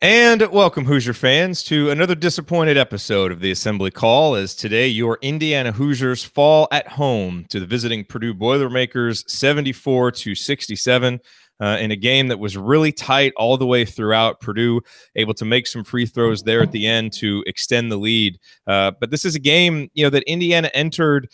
And welcome, Hoosier fans, to another disappointed episode of the Assembly Call. As today, your Indiana Hoosiers fall at home to the visiting Purdue Boilermakers 74-67 in a game that was really tight all the way throughout. Purdue able to make some free throws there at the end to extend the lead. But this is a game, that Indiana entered.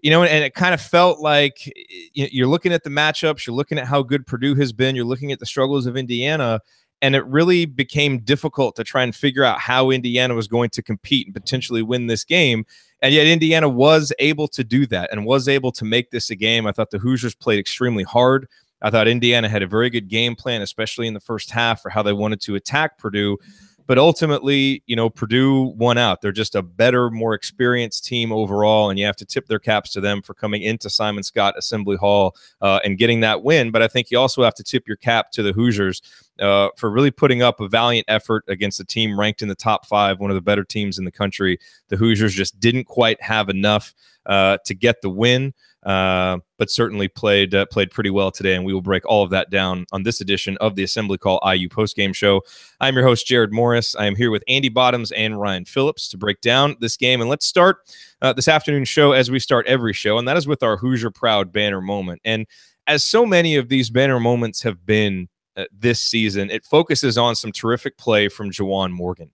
And it kind of felt like you're looking at the matchups, you're looking at how good Purdue has been, you're looking at the struggles of Indiana, and it really became difficult to try and figure out how Indiana was going to compete and potentially win this game. And yet Indiana was able to do that and was able to make this a game. I thought the Hoosiers played extremely hard. I thought Indiana had a very good game plan, especially in the first half, for how they wanted to attack Purdue. But ultimately, Purdue won out. They're just a better, more experienced team overall, and you have to tip their caps to them for coming into Simon Skjodt Assembly Hall and getting that win. But I think you also have to tip your cap to the Hoosiers for really putting up a valiant effort against a team ranked in the top 5, one of the better teams in the country. The Hoosiers just didn't quite have enough to get the win, but certainly played pretty well today, and we will break all of that down on this edition of the Assembly Call IU Postgame Show. I'm your host, Jared Morris. I am here with Andy Bottoms and Ryan Phillips to break down this game, and let's start this afternoon show as we start every show, and that is with our Hoosier Proud banner moment. And as so many of these banner moments have been this season, it focuses on some terrific play from Juwan Morgan.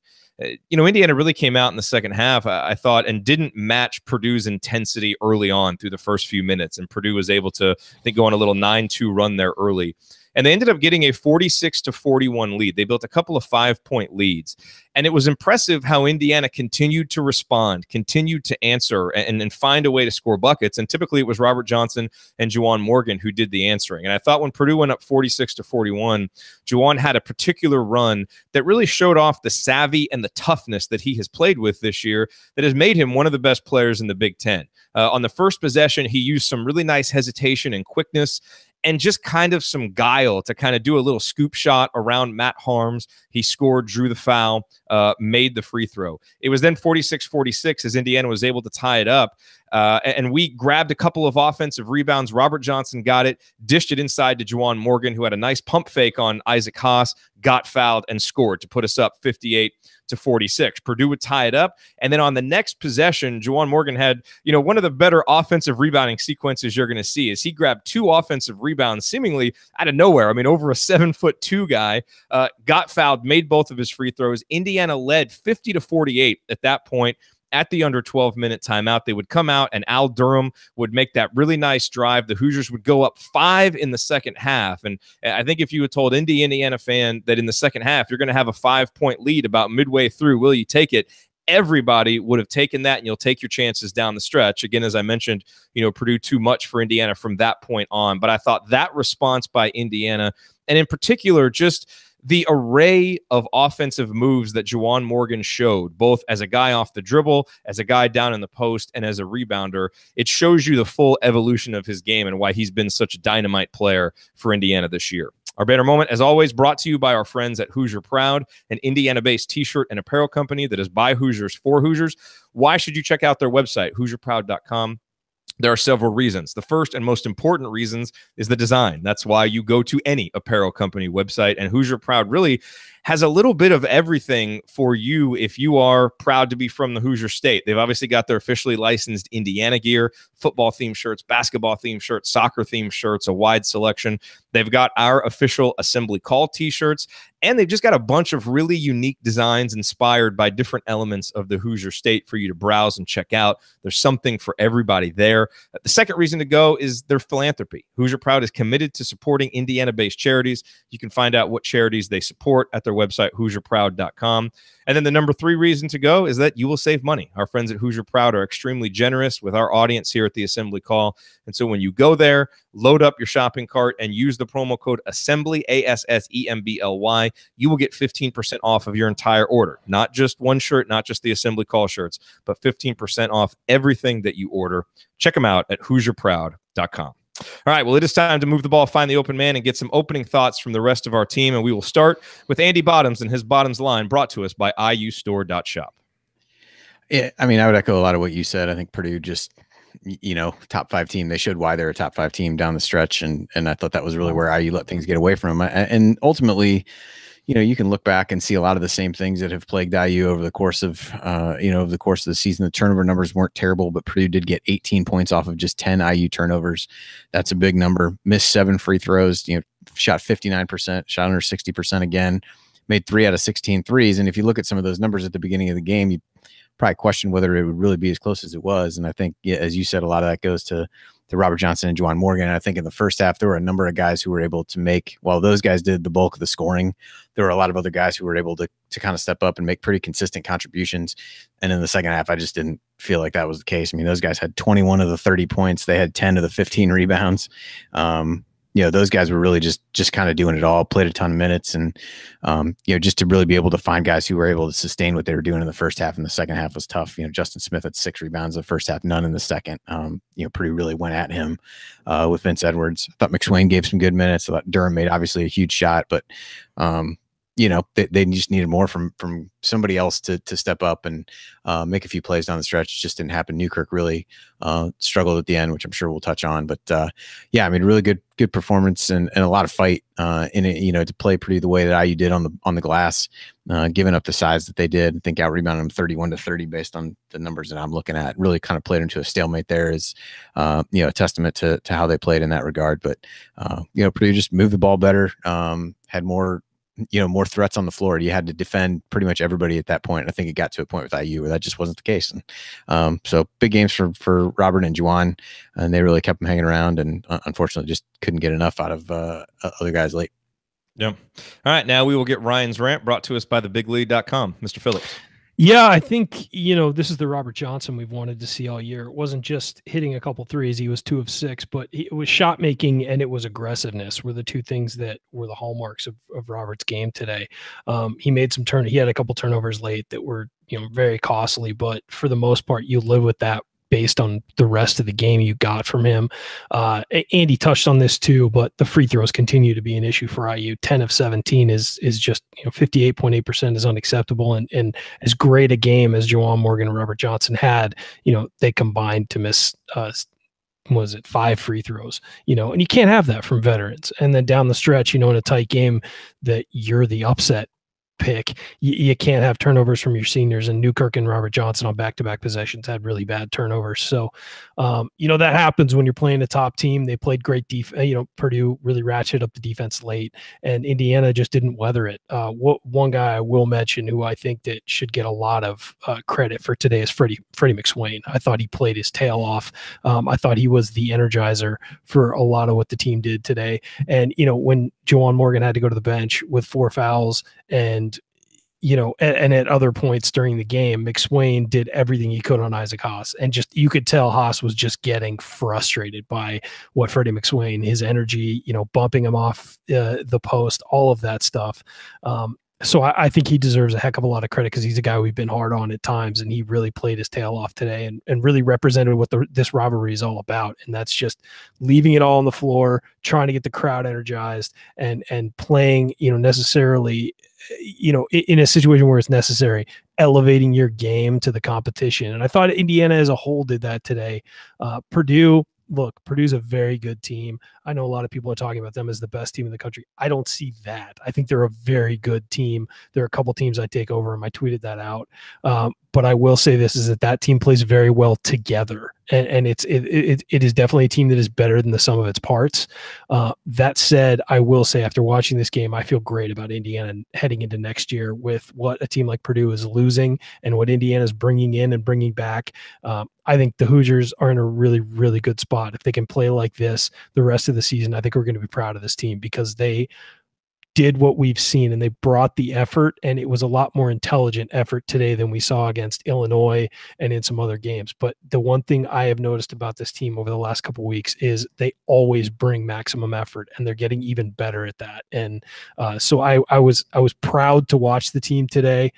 Indiana really came out in the second half, I thought, and didn't match Purdue's intensity early on through the first few minutes. And Purdue was able to, I think, go on a little 9-2 run there early. And they ended up getting a 46-41 lead. They built a couple of 5-point leads. And it was impressive how Indiana continued to respond, continued to answer, and find a way to score buckets. And typically it was Robert Johnson and Juwan Morgan who did the answering. And I thought when Purdue went up 46-41, Juwan had a particular run that really showed off the savvy and the toughness that he has played with this year that has made him one of the best players in the Big Ten. On the first possession, he used some really nice hesitation and quickness and just kind of some guile to kind of do a little scoop shot around Matt Harms. He scored, drew the foul, made the free throw. It was then 46-46 as Indiana was able to tie it up. And we grabbed a couple of offensive rebounds. Robert Johnson got it, dished it inside to Juwan Morgan, who had a nice pump fake on Isaac Haas, got fouled, and scored to put us up 58-46. Purdue would tie it up. And then on the next possession, Juwan Morgan had, one of the better offensive rebounding sequences you're going to see is he grabbed 2 offensive rebounds seemingly out of nowhere. I mean, over a 7'2" guy, got fouled, made both of his free throws. Indiana led 50-48 at that point. At the under 12-minute timeout, they would come out and Al Durham would make that really nice drive. The Hoosiers would go up 5 in the second half. And I think if you had told any Indiana fan that in the second half you're going to have a 5-point lead about midway through, will you take it? Everybody would have taken that, and you'll take your chances down the stretch. Again, as I mentioned, Purdue too much for Indiana from that point on. But I thought that response by Indiana, and in particular, just the array of offensive moves that Juwan Morgan showed, both as a guy off the dribble, as a guy down in the post, and as a rebounder, it shows you the full evolution of his game and why he's been such a dynamite player for Indiana this year. Our banner moment, as always, brought to you by our friends at Hoosier Proud, an Indiana-based t-shirt and apparel company that is by Hoosiers for Hoosiers. Why should you check out their website, HoosierProud.com? There are several reasons. The first and most important reasons is the design. That's why you go to any apparel company website, and Hoosier Proud really has a little bit of everything for you if you are proud to be from the Hoosier State. They've obviously got their officially licensed Indiana gear, football-themed shirts, basketball-themed shirts, soccer-themed shirts, a wide selection. They've got our official Assembly Call t-shirts, and they've just got a bunch of really unique designs inspired by different elements of the Hoosier State for you to browse and check out. There's something for everybody there. The second reason to go is their philanthropy. Hoosier Proud is committed to supporting Indiana-based charities. You can find out what charities they support at their website, HoosierProud.com. And then the number 3 reason to go is that you will save money. Our friends at Hoosier Proud are extremely generous with our audience here at the Assembly Call. And so when you go there, load up your shopping cart and use the promo code ASSEMBLY, ASSEMBLY, you will get 15% off of your entire order. Not just one shirt, not just the Assembly Call shirts, but 15% off everything that you order. Check them out at HoosierProud.com. All right, well, it is time to move the ball, find the open man, and get some opening thoughts from the rest of our team. And we will start with Andy Bottoms and his Bottoms line brought to us by IUStore.shop. Yeah, I mean, I would echo a lot of what you said. I think Purdue just, top 5 team. They showed why they're a top 5 team down the stretch. And I thought that was really where IU let things get away from them. And ultimately, you can look back and see a lot of the same things that have plagued IU over the course of, over the course of the season. The turnover numbers weren't terrible, but Purdue did get 18 points off of just 10 IU turnovers. That's a big number. Missed 7 free throws, shot 59%, shot under 60% again, made 3 out of 16 threes. And if you look at some of those numbers at the beginning of the game, you probably question whether it would really be as close as it was. And I think, as you said, a lot of that goes to Robert Johnson and Juwan Morgan. And I think in the first half, there were a number of guys who were able to make, while those guys did the bulk of the scoring, there were a lot of other guys who were able to kind of step up and make pretty consistent contributions. And in the second half, I just didn't feel like that was the case. I mean, those guys had 21 of the 30 points. They had 10 of the 15 rebounds. Those guys were really just kind of doing it all, played a ton of minutes, and just to really be able to find guys who were able to sustain what they were doing in the first half. And the second half was tough. Justin Smith had 6 rebounds in the first half, none in the second. Purdue really went at him with Vince Edwards. I thought McSwain gave some good minutes. I thought Durham made obviously a huge shot, but they just needed more from somebody else to step up and make a few plays down the stretch. It just didn't happen. Newkirk really struggled at the end, which I'm sure we'll touch on. But really good performance and a lot of fight in it. To play Purdue the way that IU did on the glass, giving up the size that they did. I think out rebounded them 31-30 based on the numbers that I'm looking at. Really kind of played into a stalemate there. Is a testament to how they played in that regard. But Purdue just moved the ball better, had more threats on the floor. You had to defend pretty much everybody at that point. I think it got to a point with IU where that just wasn't the case. And so big games for Robert and Juwan, and they really kept them hanging around, and unfortunately just couldn't get enough out of other guys late. Yeah. All right. Now we will get Ryan's rant brought to us by thebiglead.com. Mr. Phillips. Yeah, I think, this is the Robert Johnson we've wanted to see all year. It wasn't just hitting a couple threes. He was 2 of 6, but it was shot making and it was aggressiveness were the two things that were the hallmarks of Robert's game today. He made he had a couple turnovers late that were, very costly, but for the most part, you live with that based on the rest of the game you got from him. Andy touched on this too, but the free throws continue to be an issue for IU. 10 of 17 is just 58.8% is unacceptable. And as great a game as Juwan Morgan and Robert Johnson had, they combined to miss 5 free throws, and you can't have that from veterans. And then down the stretch, in a tight game that you're the upset pick, you can't have turnovers from your seniors, and Newkirk and Robert Johnson on back-to-back possessions had really bad turnovers. So, that happens when you're playing a top team. They played great defense. Purdue really ratcheted up the defense late, and Indiana just didn't weather it. One guy I will mention who I think that should get a lot of credit for today is Freddie McSwain. I thought he played his tail off. I thought he was the energizer for a lot of what the team did today. And, when Juwan Morgan had to go to the bench with 4 fouls and at other points during the game, McSwain did everything he could on Isaac Haas. And you could tell Haas was just getting frustrated by what Freddie McSwain, his energy, bumping him off the post, all of that stuff. So I think he deserves a heck of a lot of credit because he's a guy we've been hard on at times, and he really played his tail off today and really represented what this rivalry is all about. And that's just leaving it all on the floor, trying to get the crowd energized and playing, necessarily, in a situation where it's necessary, elevating your game to the competition. And I thought Indiana as a whole did that today. Purdue's a very good team. I know a lot of people are talking about them as the best team in the country. I don't see that. I think they're a very good team. There are a couple teams I take over, and I tweeted that out. But I will say this is that team plays very well together. And it is definitely a team that is better than the sum of its parts. That said, I will say after watching this game, I feel great about Indiana heading into next year with what a team like Purdue is losing and what Indiana is bringing in and bringing back. I think the Hoosiers are in a really, really good spot. If they can play like this the rest of the season, I think we're going to be proud of this team because they did what we've seen and they brought the effort, and it was a lot more intelligent effort today than we saw against Illinois and in some other games. But the one thing I have noticed about this team over the last couple of weeks is they always bring maximum effort, and they're getting even better at that. And so I was proud to watch the team today.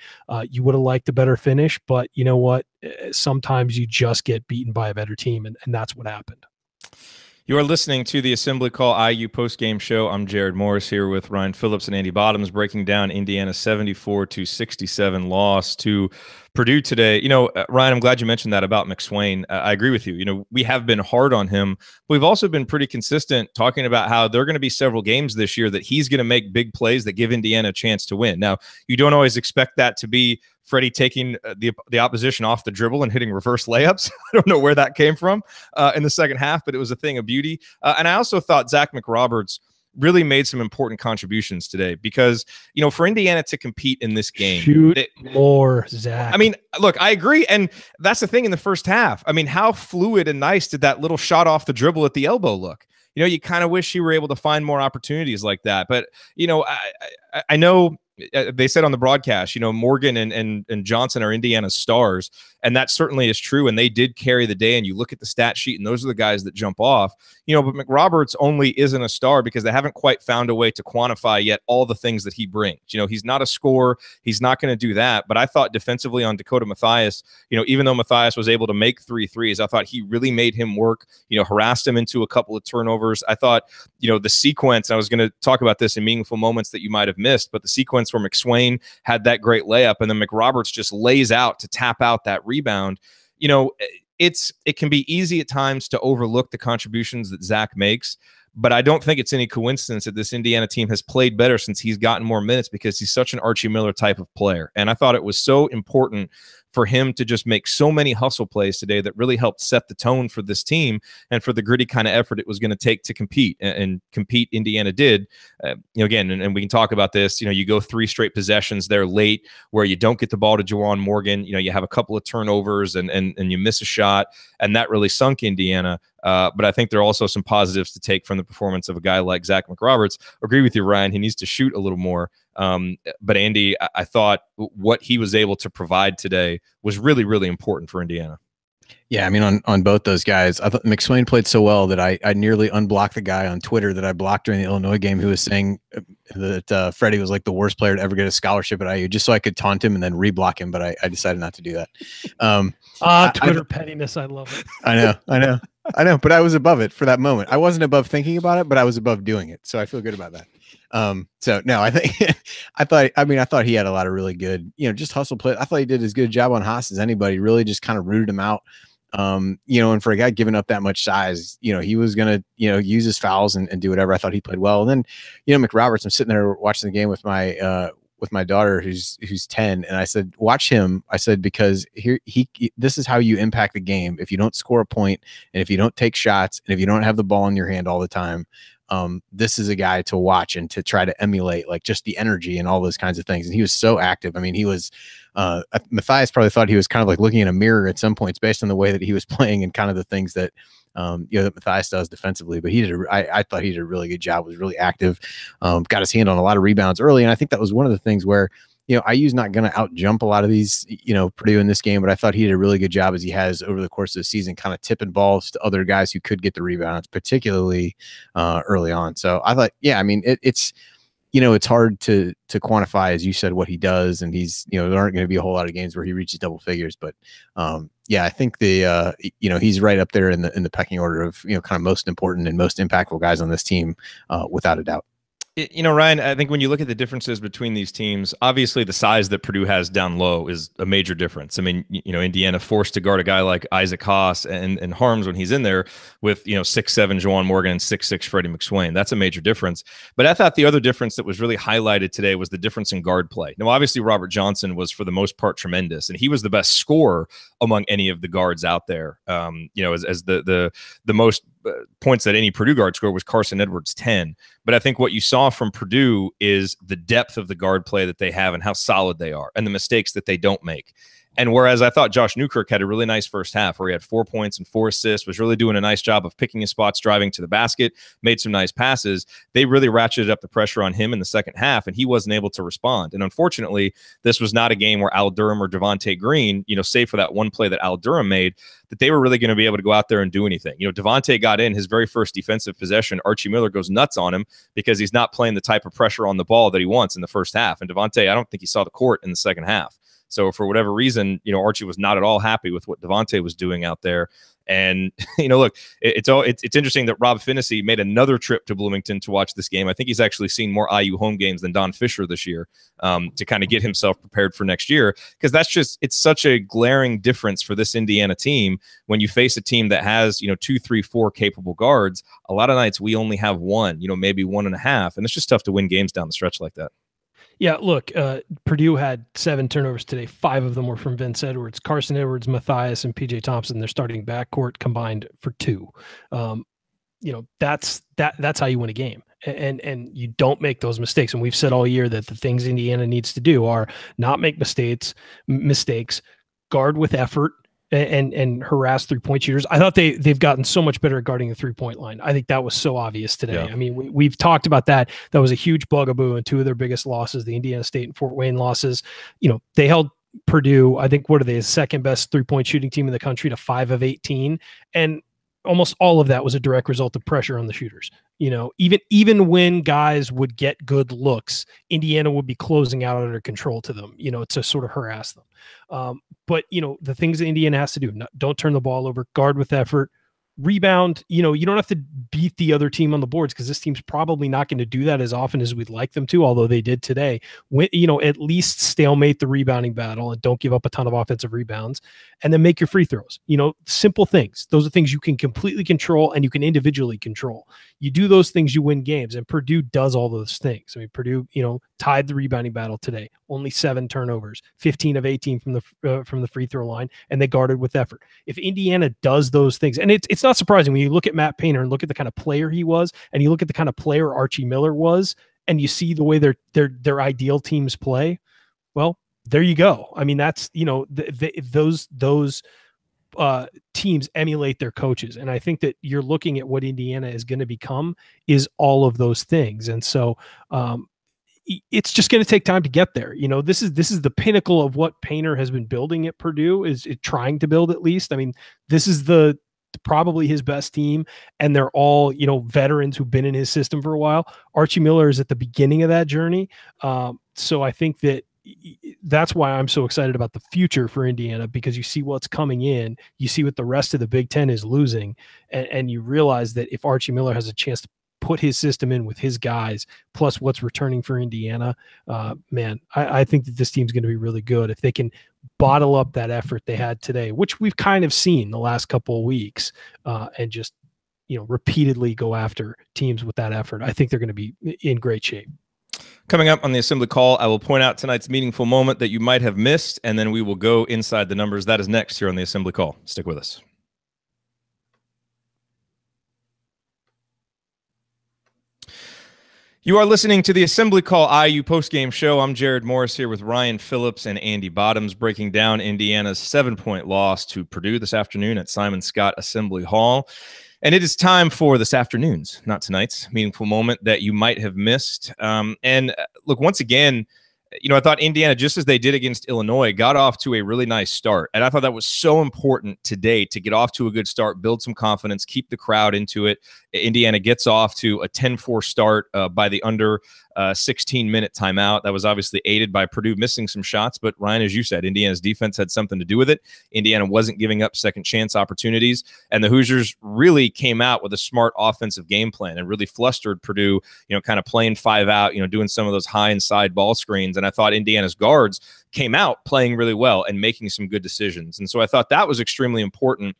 You would have liked a better finish, but you know what? Sometimes you just get beaten by a better team, and that's what happened. You are listening to the Assembly Call IU postgame show. I'm Jared Morris here with Ryan Phillips and Andy Bottoms, breaking down Indiana's 74-67 loss to Purdue today. Ryan, I'm glad you mentioned that about McSwain. I agree with you. We have been hard on him, but we've also been pretty consistent talking about how there are going to be several games this year that he's going to make big plays that give Indiana a chance to win. Now, you don't always expect that to be Freddie taking the opposition off the dribble and hitting reverse layups. I don't know where that came from in the second half, but it was a thing of beauty. And I also thought Zach McRoberts really made some important contributions today because, for Indiana to compete in this game. Shoot more, Zach. I mean, look, I agree. And that's the thing in the first half. I mean, how fluid and nice did that little shot off the dribble at the elbow look? You kind of wish you were able to find more opportunities like that. But, I know they said on the broadcast, Morgan and Johnson are Indiana's stars, and that certainly is true. And they did carry the day. And you look at the stat sheet, and those are the guys that jump off. But McRoberts only isn't a star because they haven't quite found a way to quantify yet all the things that he brings. He's not a scorer. He's not going to do that. But I thought defensively on Dakota Mathias, even though Mathias was able to make 3 threes, I thought he really made him work. Harassed him into a couple of turnovers. I thought, the sequence. I was going to talk about this in meaningful moments that you might have missed, but the sequence where McSwain had that great layup and then McRoberts just lays out to tap out that rebound. It can be easy at times to overlook the contributions that Zach makes, but I don't think it's any coincidence that this Indiana team has played better since he's gotten more minutes because he's such an Archie Miller type of player. And I thought it was so important for him to just make so many hustle plays today that really helped set the tone for this team and for the gritty kind of effort it was going to take to compete. And compete Indiana did. Again, and we can talk about this, you go 3 straight possessions there late where you don't get the ball to Juwan Morgan. You have a couple of turnovers and you miss a shot, and that really sunk Indiana. But I think there are also some positives to take from the performance of a guy like Zach McRoberts. Agree with you, Ryan. He needs to shoot a little more. But Andy, I thought what he was able to provide today was really, really important for Indiana. Yeah, I mean, on both those guys, I thought McSwain played so well that I nearly unblocked the guy on Twitter that I blocked during the Illinois game who was saying that Freddie was like the worst player to ever get a scholarship at IU, just so I could taunt him and then reblock him. But I decided not to do that. Twitter pettiness. I love it. I know. But I was above it for that moment. I wasn't above thinking about it, but I was above doing it. So I feel good about that. So no, I think I thought he had a lot of really good, just hustle play. I thought he did as good a job on Haas as anybody. Really just kind of rooted him out. And for a guy giving up that much size, he was going to, use his fouls and do whatever. I thought he played well. And then, McRoberts, I'm sitting there watching the game with my daughter who's 10. And I said, watch him. I said, because this is how you impact the game. If you don't score a point and if you don't take shots and if you don't have the ball in your hand all the time, this is a guy to watch and to try to emulate, like just the energy and all those kinds of things. And he was so active. I mean, he was, Mathias probably thought he was kind of like looking in a mirror at some points based on the way that he was playing and kind of the things that, that Mathias does defensively. But I thought he did a really good job, was really active, got his hand on a lot of rebounds early. And I think that was one of the things where, IU's not going to out jump a lot of these, Purdue in this game, but I thought he did a really good job as he has over the course of the season, kind of tipping balls to other guys who could get the rebounds, particularly early on. So I thought, yeah, I mean, it's hard to quantify, as you said, what he does. And he's, there aren't going to be a whole lot of games where he reaches double figures, but yeah, I think he's right up there in the pecking order of, kind of most important and most impactful guys on this team, without a doubt. Ryan, I think when you look at the differences between these teams, obviously the size that Purdue has down low is a major difference. I mean, Indiana forced to guard a guy like Isaac Haas and Harms when he's in there with, 6'7" Juwan Morgan and 6'6" Freddie McSwain. That's a major difference. But I thought the other difference that was really highlighted today was the difference in guard play. Now, obviously, Robert Johnson was for the most part tremendous, and he was the best scorer among any of the guards out there. As the most points that any Purdue guard scored was Carson Edwards, 10. But I think what you saw from Purdue is the depth of the guard play that they have and how solid they are and the mistakes that they don't make. And whereas I thought Josh Newkirk had a really nice first half where he had 4 points and 4 assists, was really doing a nice job of picking his spots, driving to the basket, made some nice passes, they really ratcheted up the pressure on him in the second half, and he wasn't able to respond. And unfortunately, this was not a game where Al Durham or Devontae Green, save for that one play that Al Durham made, that they were really going to be able to go out there and do anything. Devontae got in his very first defensive possession. Archie Miller goes nuts on him because he's not playing the type of pressure on the ball that he wants in the first half. And Devontae, I don't think he saw the court in the second half. So for whatever reason, Archie was not at all happy with what Devontae was doing out there. And, look, it's interesting that Rob Finney made another trip to Bloomington to watch this game. I think he's actually seen more IU home games than Don Fisher this year, to kind of get himself prepared for next year, because it's such a glaring difference for this Indiana team when you face a team that has, 2, 3, 4 capable guards. A lot of nights we only have one, maybe 1.5, and it's just tough to win games down the stretch like that. Yeah, look, Purdue had 7 turnovers today. 5 of them were from Vince Edwards, Carson Edwards, Matthias, and PJ Thompson. They're starting backcourt combined for 2. That's how you win a game. And you don't make those mistakes. And we've said all year that the things Indiana needs to do are not make mistakes, guard with effort, and harass 3-point shooters. I thought they've gotten so much better at guarding the 3-point line. I think that was so obvious today. Yeah. I mean, we've talked about that. That was a huge bugaboo in 2 of their biggest losses, the Indiana State and Fort Wayne losses. They held Purdue, I think, what are they, the second best 3-point shooting team in the country, to 5 of 18. And almost all of that was a direct result of pressure on the shooters. Even when guys would get good looks, Indiana would be closing out under control to them, to sort of harass them. But the things that Indiana has to do: don't turn the ball over, guard with effort, rebound. You don't have to beat the other team on the boards, because this team's probably not going to do that as often as we'd like them to, although they did today. At least stalemate the rebounding battle and don't give up a ton of offensive rebounds, and then make your free throws. Simple things. Those are things you can completely control and you can individually control. You do those things, you win games, and Purdue does all those things. I mean, Purdue, tied the rebounding battle today. Only 7 turnovers, 15 of 18 from the free throw line, and they guarded with effort. If Indiana does those things, and it's not surprising when you look at Matt Painter and look at the kind of player he was, and you look at the kind of player Archie Miller was, and you see the way their ideal teams play. Well, there you go. I mean, that's those teams emulate their coaches, and I think that you're looking at what Indiana is going to become is all of those things, and so it's just going to take time to get there. This is the pinnacle of what Painter has been building at Purdue, is trying to build, at least. I mean, this is probably his best team, and they're all veterans who've been in his system for a while. Archie Miller is at the beginning of that journey, so I think that's why I'm so excited about the future for Indiana, because you see what's coming in, you see what the rest of the Big Ten is losing, and you realize that if Archie Miller has a chance to put his system in with his guys, plus what's returning for Indiana, I think that this team's going to be really good if they can bottle up that effort they had today, which we've kind of seen the last couple of weeks, and just repeatedly go after teams with that effort. I think they're going to be in great shape. Coming up on the Assembly Call, I will point out tonight's meaningful moment that you might have missed, and then we will go inside the numbers. That is next here on the Assembly Call. Stick with us. You are listening to the Assembly Call IU postgame show. I'm Jared Morris here with Ryan Phillips and Andy Bottoms, breaking down Indiana's 7-point loss to Purdue this afternoon at Simon Scott Assembly Hall. And it is time for this afternoon's, not tonight's, meaningful moment that you might have missed. And look, once again, I thought Indiana, just as they did against Illinois, got off to a really nice start. And I thought that was so important today, to get off to a good start, build some confidence, keep the crowd into it. Indiana gets off to a 10-4 start by the under 16-minute timeout. That was obviously aided by Purdue missing some shots. But Ryan, as you said, Indiana's defense had something to do with it. Indiana wasn't giving up second chance opportunities. And the Hoosiers really came out with a smart offensive game plan and really flustered Purdue, kind of playing 5 out, doing some of those high and side ball screens. And I thought Indiana's guards came out playing really well and making some good decisions. And so I thought that was extremely important.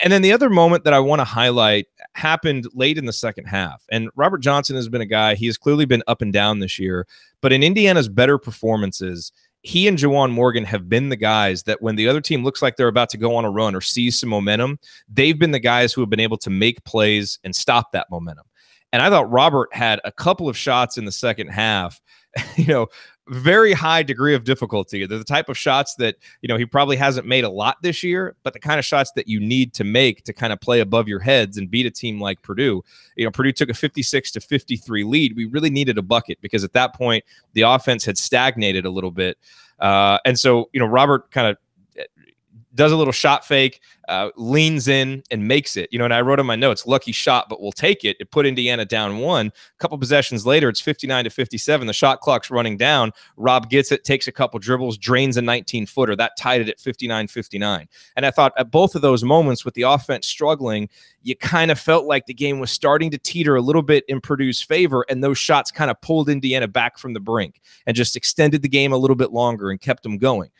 And then the other moment that I want to highlight happened late in the second half. And Robert Johnson has been a guy, he has clearly been up and down this year, but in Indiana's better performances, he and Juwan Morgan have been the guys that when the other team looks like they're about to go on a run or sees some momentum, they've been the guys who have been able to make plays and stop that momentum. And I thought Robert had a couple of shots in the second half, very high degree of difficulty. They're the type of shots that, he probably hasn't made a lot this year, but the kind of shots that you need to make to kind of play above your heads and beat a team like Purdue. Purdue took a 56-53 lead. We really needed a bucket because at that point, the offense had stagnated a little bit. And so, Robert kind of does a little shot fake, leans in and makes it. And I wrote in my notes, lucky shot, but we'll take it. It put Indiana down 1. A couple possessions later, it's 59-57. The shot clock's running down. Rob gets it, takes a couple dribbles, drains a 19-footer. That tied it at 59-59. And I thought at both of those moments with the offense struggling, you kind of felt like the game was starting to teeter a little bit in Purdue's favor, and those shots kind of pulled Indiana back from the brink and just extended the game a little bit longer and kept them going.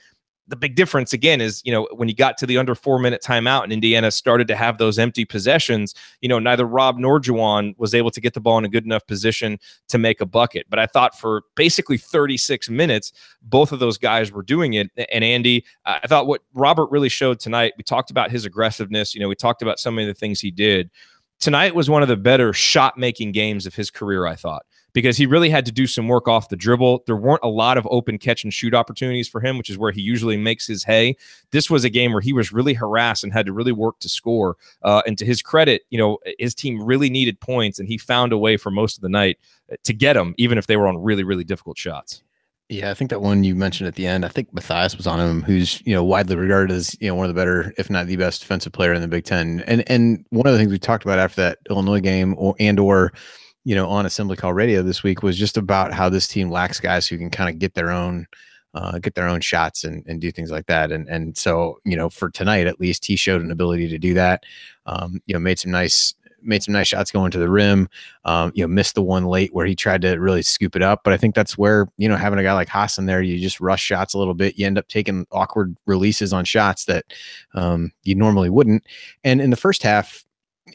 The big difference, again, is, when you got to the under 4-minute timeout and Indiana started to have those empty possessions, neither Rob nor Juwan was able to get the ball in a good enough position to make a bucket. But I thought for basically 36 minutes, both of those guys were doing it. And Andy, I thought what Robert really showed tonight, we talked about his aggressiveness. We talked about some of the things he did. Tonight was one of the better shot-making games of his career, I thought, because he really had to do some work off the dribble. There weren't a lot of open catch and shoot opportunities for him, which is where he usually makes his hay. This was a game where he was really harassed and had to really work to score. And to his credit, his team really needed points, and he found a way for most of the night to get them, even if they were on really, really difficult shots. Yeah, I think that one you mentioned at the end, I think Matthias was on him, who's, widely regarded as, one of the better, if not the best defensive player in the Big Ten. And one of the things we talked about after that Illinois game or on Assembly Call Radio this week was just about how this team lacks guys who can kind of get their own shots and do things like that. And so, for tonight, at least he showed an ability to do that. Made some nice shots going to the rim, missed the one late where he tried to really scoop it up. But I think that's where, having a guy like Haas in there, you just rush shots a little bit. You end up taking awkward releases on shots that you normally wouldn't. And in the first half,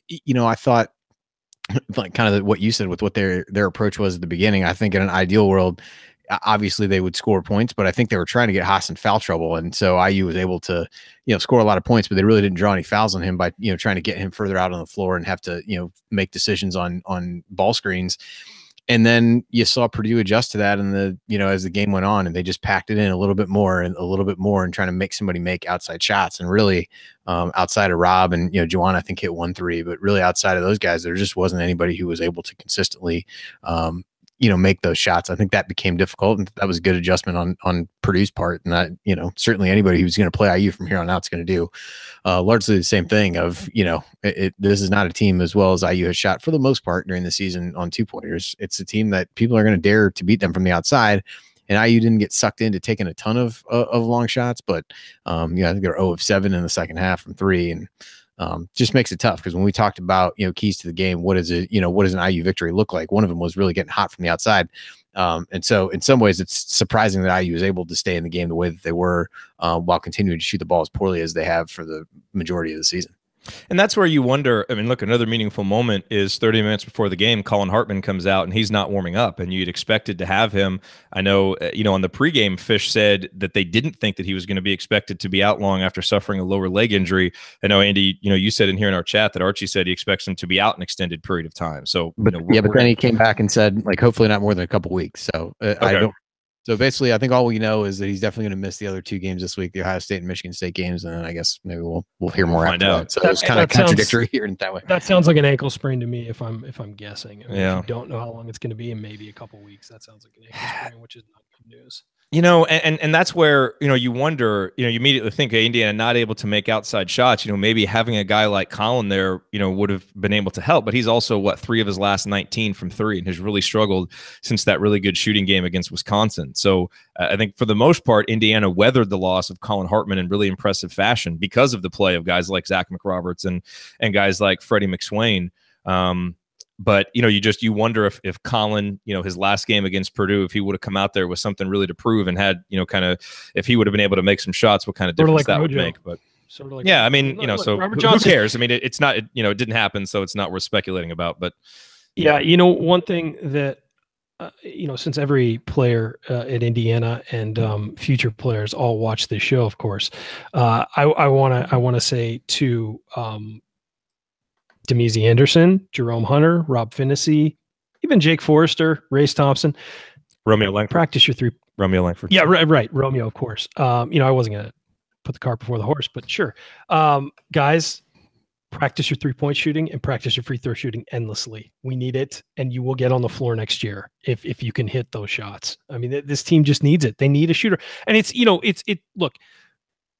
I thought, like kind of what you said with what their approach was at the beginning. I think in an ideal world, obviously they would score points, but I think they were trying to get Haas in foul trouble. And so IU was able to, score a lot of points, but they really didn't draw any fouls on him by, trying to get him further out on the floor and have to, make decisions on ball screens. And then you saw Purdue adjust to that as the game went on, and they just packed it in a little bit more and trying to make somebody make outside shots. And really outside of Rob and, Juwan, I think hit 1 3, but really outside of those guys, there just wasn't anybody who was able to consistently, make those shots. I think that became difficult, and that was a good adjustment on Purdue's part. And that, certainly anybody who's going to play IU from here on out is going to do largely the same thing of, this is not a team as well as IU has shot for the most part during the season on 2-pointers. It's a team that people are going to dare to beat them from the outside. And IU didn't get sucked into taking a ton of long shots, but I think they're 0 of 7 in the second half from 3, and just makes it tough because when we talked about keys to the game, what is it? What does an IU victory look like? One of them was really getting hot from the outside, and so in some ways, it's surprising that IU was able to stay in the game the way that they were while continuing to shoot the ball as poorly as they have for the majority of the season. And that's where you wonder, look, another meaningful moment is 30 minutes before the game, Colin Hartman comes out and he's not warming up, and you'd expected to have him. I know, on the pregame, Fish said that they didn't think that he was going to be expected to be out long after suffering a lower leg injury. I know, Andy, you said in here in our chat that Archie said he expects him to be out an extended period of time. So, but then he came back and said, like, hopefully not more than a couple weeks. So okay. I don't. So basically, I think all we know is that he's definitely going to miss the other 2 games this week, the Ohio State and Michigan State games, and then I guess maybe we'll hear more after that. So it's kind of contradictory here in that way. That sounds like an ankle sprain to me if I'm guessing. If you don't know how long it's going to be, and maybe a couple weeks, that sounds like an ankle sprain, which is not good news. And that's where, you wonder, you immediately think Indiana not able to make outside shots, maybe having a guy like Colin there, would have been able to help, but he's also 3 of his last 19 from 3 and has really struggled since that really good shooting game against Wisconsin. So I think for the most part, Indiana weathered the loss of Colin Hartman in really impressive fashion because of the play of guys like Zach McRoberts and guys like Freddie McSwain. But, you wonder if Colin, his last game against Purdue, if he would have come out there with something really to prove and had, kind of, if he would have been able to make some shots, what kind of difference that would make. But sort of like, yeah, so who cares? It's not, it didn't happen, so it's not worth speculating about. But yeah, one thing that, since every player at Indiana and future players all watch this show, of course, I want to say to Demezy Anderson, Jerome Hunter, Rob Finney, even Jake Forrester, Race Thompson, Romeo Langford. Practice your 3. Romeo Langford. Yeah, right. Romeo, of course. I wasn't going to put the cart before the horse, but sure. Guys, practice your 3-point shooting and practice your free throw shooting endlessly. We need it, and you will get on the floor next year if you can hit those shots. This team just needs it. They need a shooter. And it's look,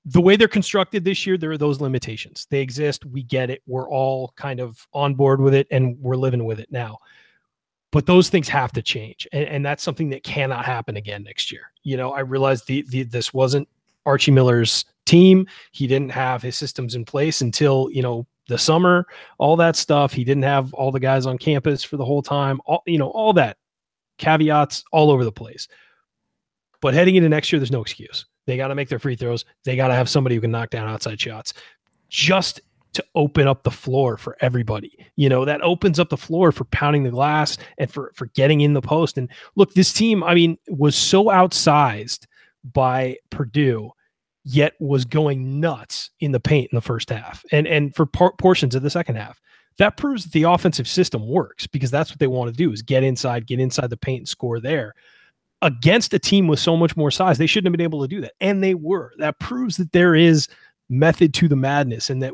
the way they're constructed this year, there are those limitations. They exist. We get it. We're all kind of on board with it, and we're living with it now. But those things have to change, and that's something that cannot happen again next year. I realized this wasn't Archie Miller's team. He didn't have his systems in place until the summer, all that stuff. He didn't have all the guys on campus for the whole time. All that caveats all over the place. But heading into next year, there's no excuse. They got to make their free throws. They got to have somebody who can knock down outside shots, just to open up the floor for everybody. That opens up the floor for pounding the glass and for getting in the post. And look, this team, was so outsized by Purdue, yet was going nuts in the paint in the first half and for portions of the second half. That proves that the offensive system works, because that's what they want to do, is get inside the paint and score there. Against a team with so much more size, they shouldn't have been able to do that. And they were. That proves that there is method to the madness, and that,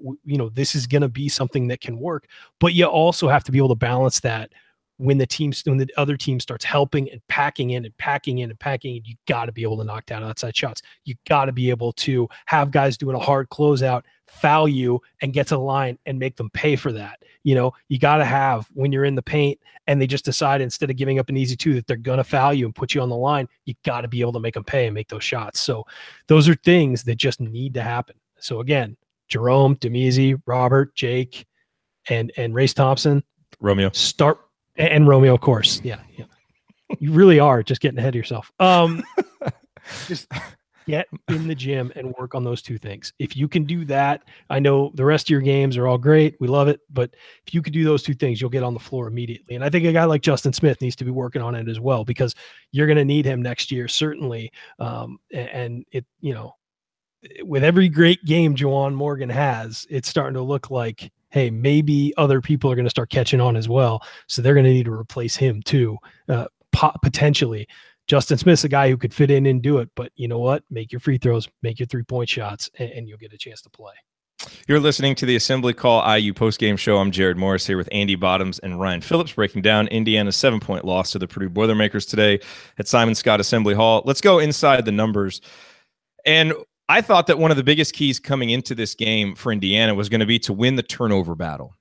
this is going to be something that can work. But you also have to be able to balance that when the other team starts helping and packing in, you got to be able to knock down outside shots. You got to be able to have guys doing a hard closeout, foul you, and get to the line and make them pay for that. You got to have, when you're in the paint and they just decide, instead of giving up an easy two, that they're going to foul you and put you on the line, you got to be able to make them pay and make those shots. So those are things that just need to happen. So again, Jerome, Demizi, Robert, Jake, and Race Thompson, Romeo, and Romeo, of course. Yeah. You really are just getting ahead of yourself. Just get in the gym and work on those two things. If you can do that, I know the rest of your games are all great. We love it. But if you could do those two things, you'll get on the floor immediately. And I think a guy like Justin Smith needs to be working on it as well, because you're going to need him next year, certainly. And it, with every great game Juwan Morgan has, it's starting to look like, hey, maybe other people are going to start catching on as well. So they're going to need to replace him too, potentially. Justin Smith's a guy who could fit in and do it, but you know what? Make your free throws, make your 3-point shots, and you'll get a chance to play. You're listening to the Assembly Call IU postgame show. I'm Jared Morris here with Andy Bottoms and Ryan Phillips, breaking down Indiana's 7-point loss to the Purdue Boilermakers today at Simon Scott Assembly Hall. Let's go inside the numbers. And I thought that one of the biggest keys coming into this game for Indiana was going to be to win the turnover battle.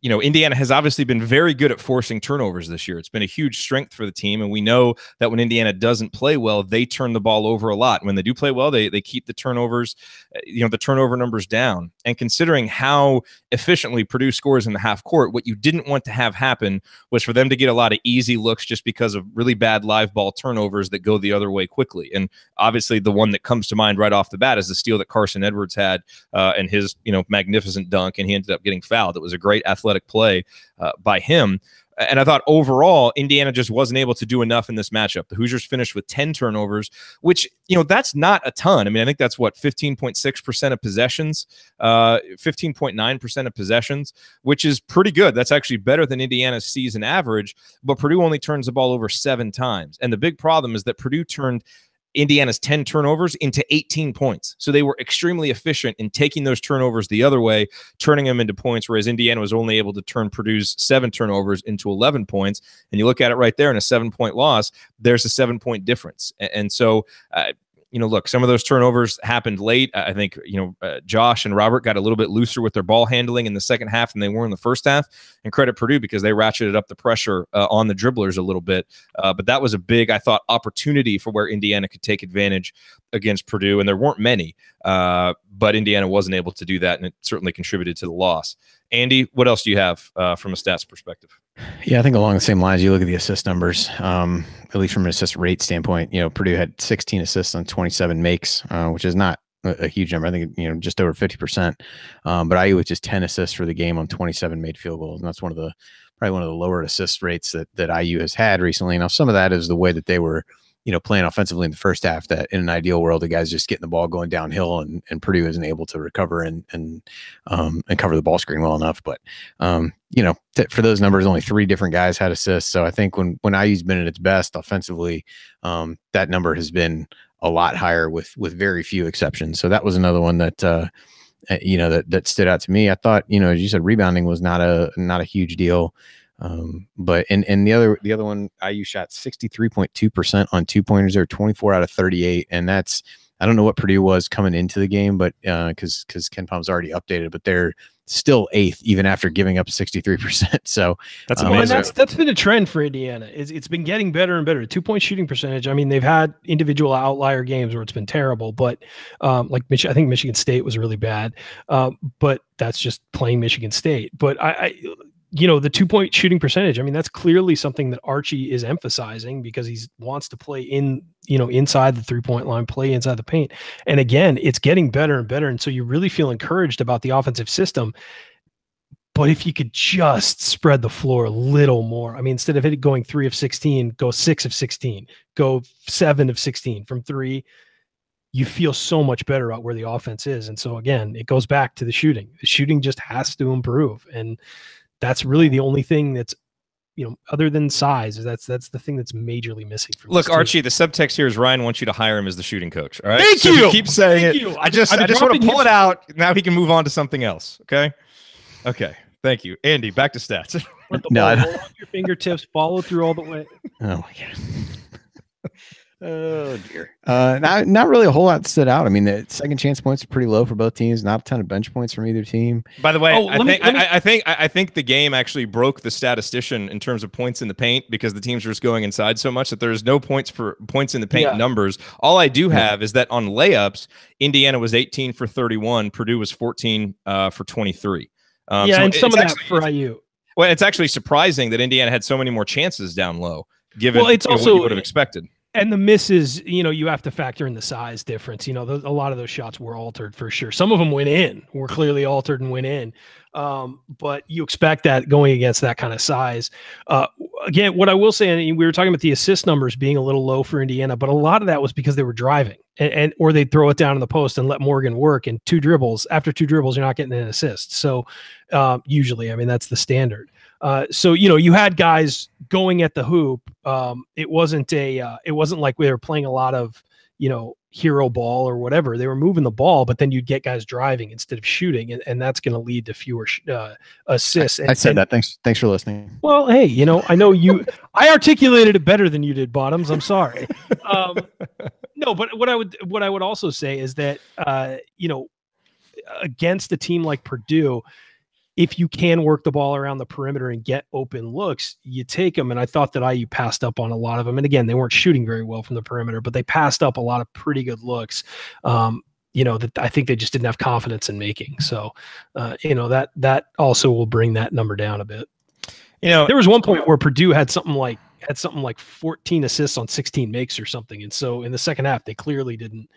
Indiana has obviously been very good at forcing turnovers this year. It's been a huge strength for the team, and we know that when Indiana doesn't play well, they turn the ball over a lot. When they do play well, they keep the turnovers, the turnover numbers down. And considering how efficiently Purdue scores in the half court, what you didn't want to have happen was for them to get a lot of easy looks just because of really bad live ball turnovers that go the other way quickly. And obviously the one that comes to mind right off the bat is the steal that Carson Edwards had and his magnificent dunk, and he ended up getting fouled. It was a great athletic play by him. And I thought overall, Indiana just wasn't able to do enough in this matchup. The Hoosiers finished with 10 turnovers, which, that's not a ton. I think that's 15.6% of possessions, 15.9% of possessions, which is pretty good. That's actually better than Indiana's season average, but Purdue only turns the ball over 7 times. And the big problem is that Purdue turned Indiana's 10 turnovers into 18 points. So they were extremely efficient in taking those turnovers the other way, turning them into points, whereas Indiana was only able to turn Purdue's 7 turnovers into 11 points. And you look at it right there in a 7-point loss, there's a 7-point difference. And so, look, some of those turnovers happened late. I think, Josh and Robert got a little bit looser with their ball handling in the second half than they were in the first half. And credit Purdue because they ratcheted up the pressure on the dribblers a little bit. But that was a big, I thought, opportunity for where Indiana could take advantage against Purdue. And there weren't many, but Indiana wasn't able to do that. And it certainly contributed to the loss. Andy, what else do you have from a stats perspective? Yeah, I think along the same lines, you look at the assist numbers, at least from an assist rate standpoint. Purdue had 16 assists on 27 makes, which is not a huge number. I think, just over 50%. But IU was just 10 assists for the game on 27 made field goals. And that's probably one of the lower assist rates that IU has had recently. Now, some of that is the way that they were, playing offensively in the first half, that in an ideal world, the guys just getting the ball going downhill and Purdue isn't able to recover and cover the ball screen well enough. But, for those numbers, only 3 different guys had assists. So I think when IU's been at its best offensively, that number has been a lot higher with very few exceptions. So that was another one that, that stood out to me. I thought, as you said, rebounding was not a huge deal. But the other one, IU shot 63.2% on 2-pointers. They're 24 out of 38. And that's I don't know what Purdue was coming into the game, but because Ken Palm's already updated, but they're still 8th even after giving up 63%. So that's amazing. amazing. That's been a trend for Indiana. It's been getting better and better. 2-point shooting percentage. I mean, they've had individual outlier games where it's been terrible, but like I think Michigan State was really bad, but that's just playing Michigan State. But I the 2-point shooting percentage, I mean, that's clearly something that Archie is emphasizing because he wants to play inside the 3-point line, play inside the paint. And again, it's getting better and better. And so you really feel encouraged about the offensive system. But if you could just spread the floor a little more, I mean, instead of it going 3 of 16, go 6 of 16, go 7 of 16 from 3, you feel so much better about where the offense is. And so again, it goes back to the shooting. The shooting just has to improve. And that's really the only thing that's, other than size, that's the thing that's majorly missing from Look, Archie, the subtext here is Ryan wants you to hire him as the shooting coach. All right. Thank so you. Keep saying Thank it. you. I just want to pull it out. Now he can move on to something else. Okay. Okay. Thank you. Andy, back to stats. Hold on your fingertips, follow through all the way. Oh my God. Oh dear. Not really a whole lot stood out. I mean, the second chance points are pretty low for both teams. Not a ton of bench points from either team. By the way, I think the game actually broke the statistician in terms of points in the paint because the teams were just going inside so much that there's no points in the paint numbers. All I do have is that on layups, Indiana was 18 for 31, Purdue was 14 for 23. So and some of that for IU. Well, it's actually surprising that Indiana had so many more chances down low, given it's also what you would have expected. And the misses, you have to factor in the size difference. A lot of those shots were altered for sure. Some of them were clearly altered and went in. But you expect that going against that kind of size. Again, what I will say, and we were talking about the assist numbers being a little low for Indiana, but a lot of that was because they were driving or they'd throw it down in the post and let Morgan work. And after two dribbles, you're not getting an assist. So usually, I mean, that's the standard. So you had guys going at the hoop. It wasn't like we were playing a lot of hero ball or whatever. They were moving the ball, but then you'd get guys driving instead of shooting, and that's going to lead to fewer assists. I said that. Thanks for listening. Well, hey, I know you. I articulated it better than you did, Bottoms. I'm sorry. No, but what I would also say is that against a team like Purdue, if you can work the ball around the perimeter and get open looks, you take them. And I thought that IU passed up on a lot of them. And again, they weren't shooting very well from the perimeter, but they passed up a lot of pretty good looks, that I think they just didn't have confidence in making. So, that also will bring that number down a bit. There was one point where Purdue had something like 14 assists on 16 makes or something. And so in the second half, they clearly didn't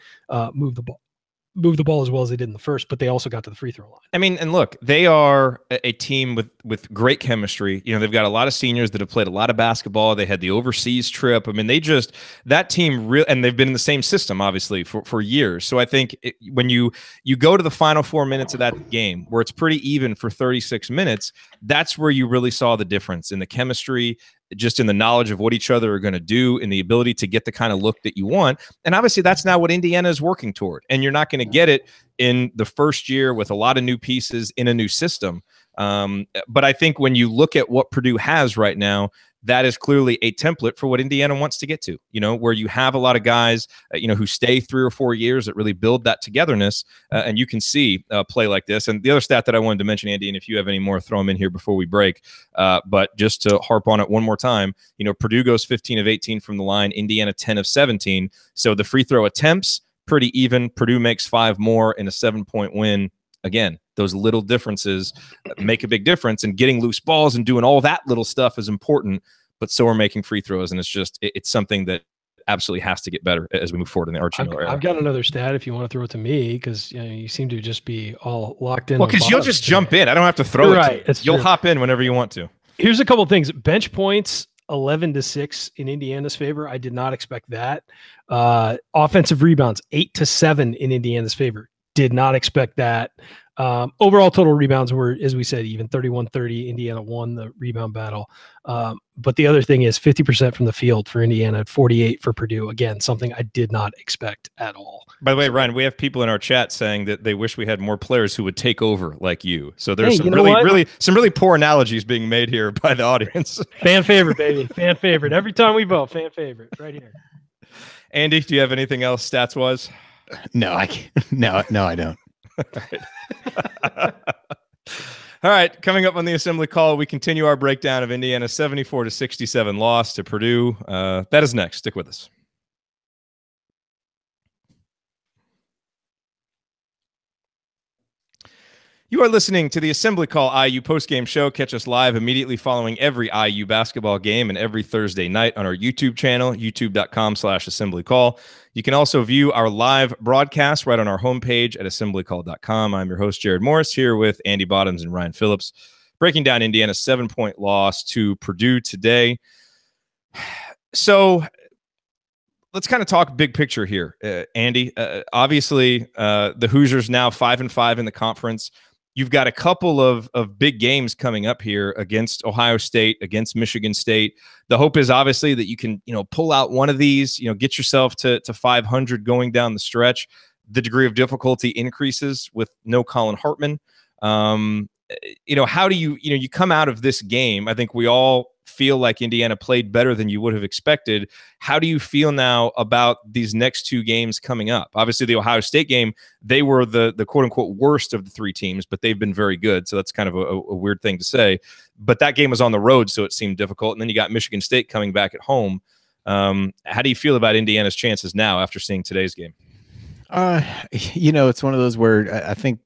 move the ball as well as they did in the first, but they also got to the free throw line. I mean, and look, they are a team with great chemistry. They've got a lot of seniors that have played a lot of basketball. They had the overseas trip. I mean, that team and they've been in the same system, obviously, for years. So I think when you go to the final 4 minutes of that game where it's pretty even for 36 minutes, that's where you really saw the difference in the chemistry, just in the knowledge of what each other are going to do and the ability to get the kind of look that you want. And obviously that's now what Indiana is working toward. And you're not going to get it in the first year with a lot of new pieces in a new system. But I think when you look at what Purdue has right now, that is clearly a template for what Indiana wants to get to, where you have a lot of guys, who stay 3 or 4 years that really build that togetherness. And you can see play like this. And the other stat that I wanted to mention, Andy, and if you have any more, throw them in here before we break. But just to harp on it one more time, Purdue goes 15 of 18 from the line, Indiana 10 of 17. So the free throw attempts, pretty even. Purdue makes 5 more in a 7-point win. Again, those little differences make a big difference, and getting loose balls and doing all that little stuff is important, but so are making free throws. And it's something that absolutely has to get better as we move forward in the Archie Miller era. I've got another stat if you want to throw it to me, because you seem to just be all locked in. Well, because you'll just jump in. I don't have to throw it to you. You'll hop in whenever you want to. Here's a couple of things. Bench points, 11-6 in Indiana's favor. I did not expect that. Offensive rebounds, 8-7 in Indiana's favor. Did not expect that. Overall total rebounds were, as we said, even 31-30. Indiana won the rebound battle. But the other thing is 50% from the field for Indiana, 48 for Purdue. Again, something I did not expect at all. By the way, Ryan, we have people in our chat saying that they wish we had more players who would take over like you. So there's some really poor analogies being made here by the audience. Fan favorite, baby. Fan favorite. Every time we vote, fan favorite right here. Andy, do you have anything else stats-wise? No, I can't. No, I don't. All right, coming up on the assembly call, we continue our breakdown of Indiana's 74-67 loss to Purdue. That is next. Stick with us. You are listening to the Assembly Call IU postgame show. Catch us live immediately following every IU basketball game and every Thursday night on our YouTube channel, youtube.com/assemblycall. You can also view our live broadcast right on our homepage at assemblycall.com. I'm your host, Jared Morris, here with Andy Bottoms and Ryan Phillips, breaking down Indiana's 7-point loss to Purdue today. So let's kind of talk big picture here, Andy. Obviously, the Hoosiers now 5-5 in the conference. You've got a couple of big games coming up here against Ohio State, against Michigan State. The hope is obviously that you can, pull out one of these, get yourself to 500 going down the stretch. The degree of difficulty increases with no Colin Hartman. How do you come out of this game? I think we all feel like Indiana played better than you would have expected. How do you feel now about these next two games coming up? Obviously, the Ohio State game, they were the quote unquote worst of the three teams, but they've been very good. So that's kind of a weird thing to say. But that game was on the road, so it seemed difficult. And then you got Michigan State coming back at home. How do you feel about Indiana's chances now after seeing today's game? It's one of those where I think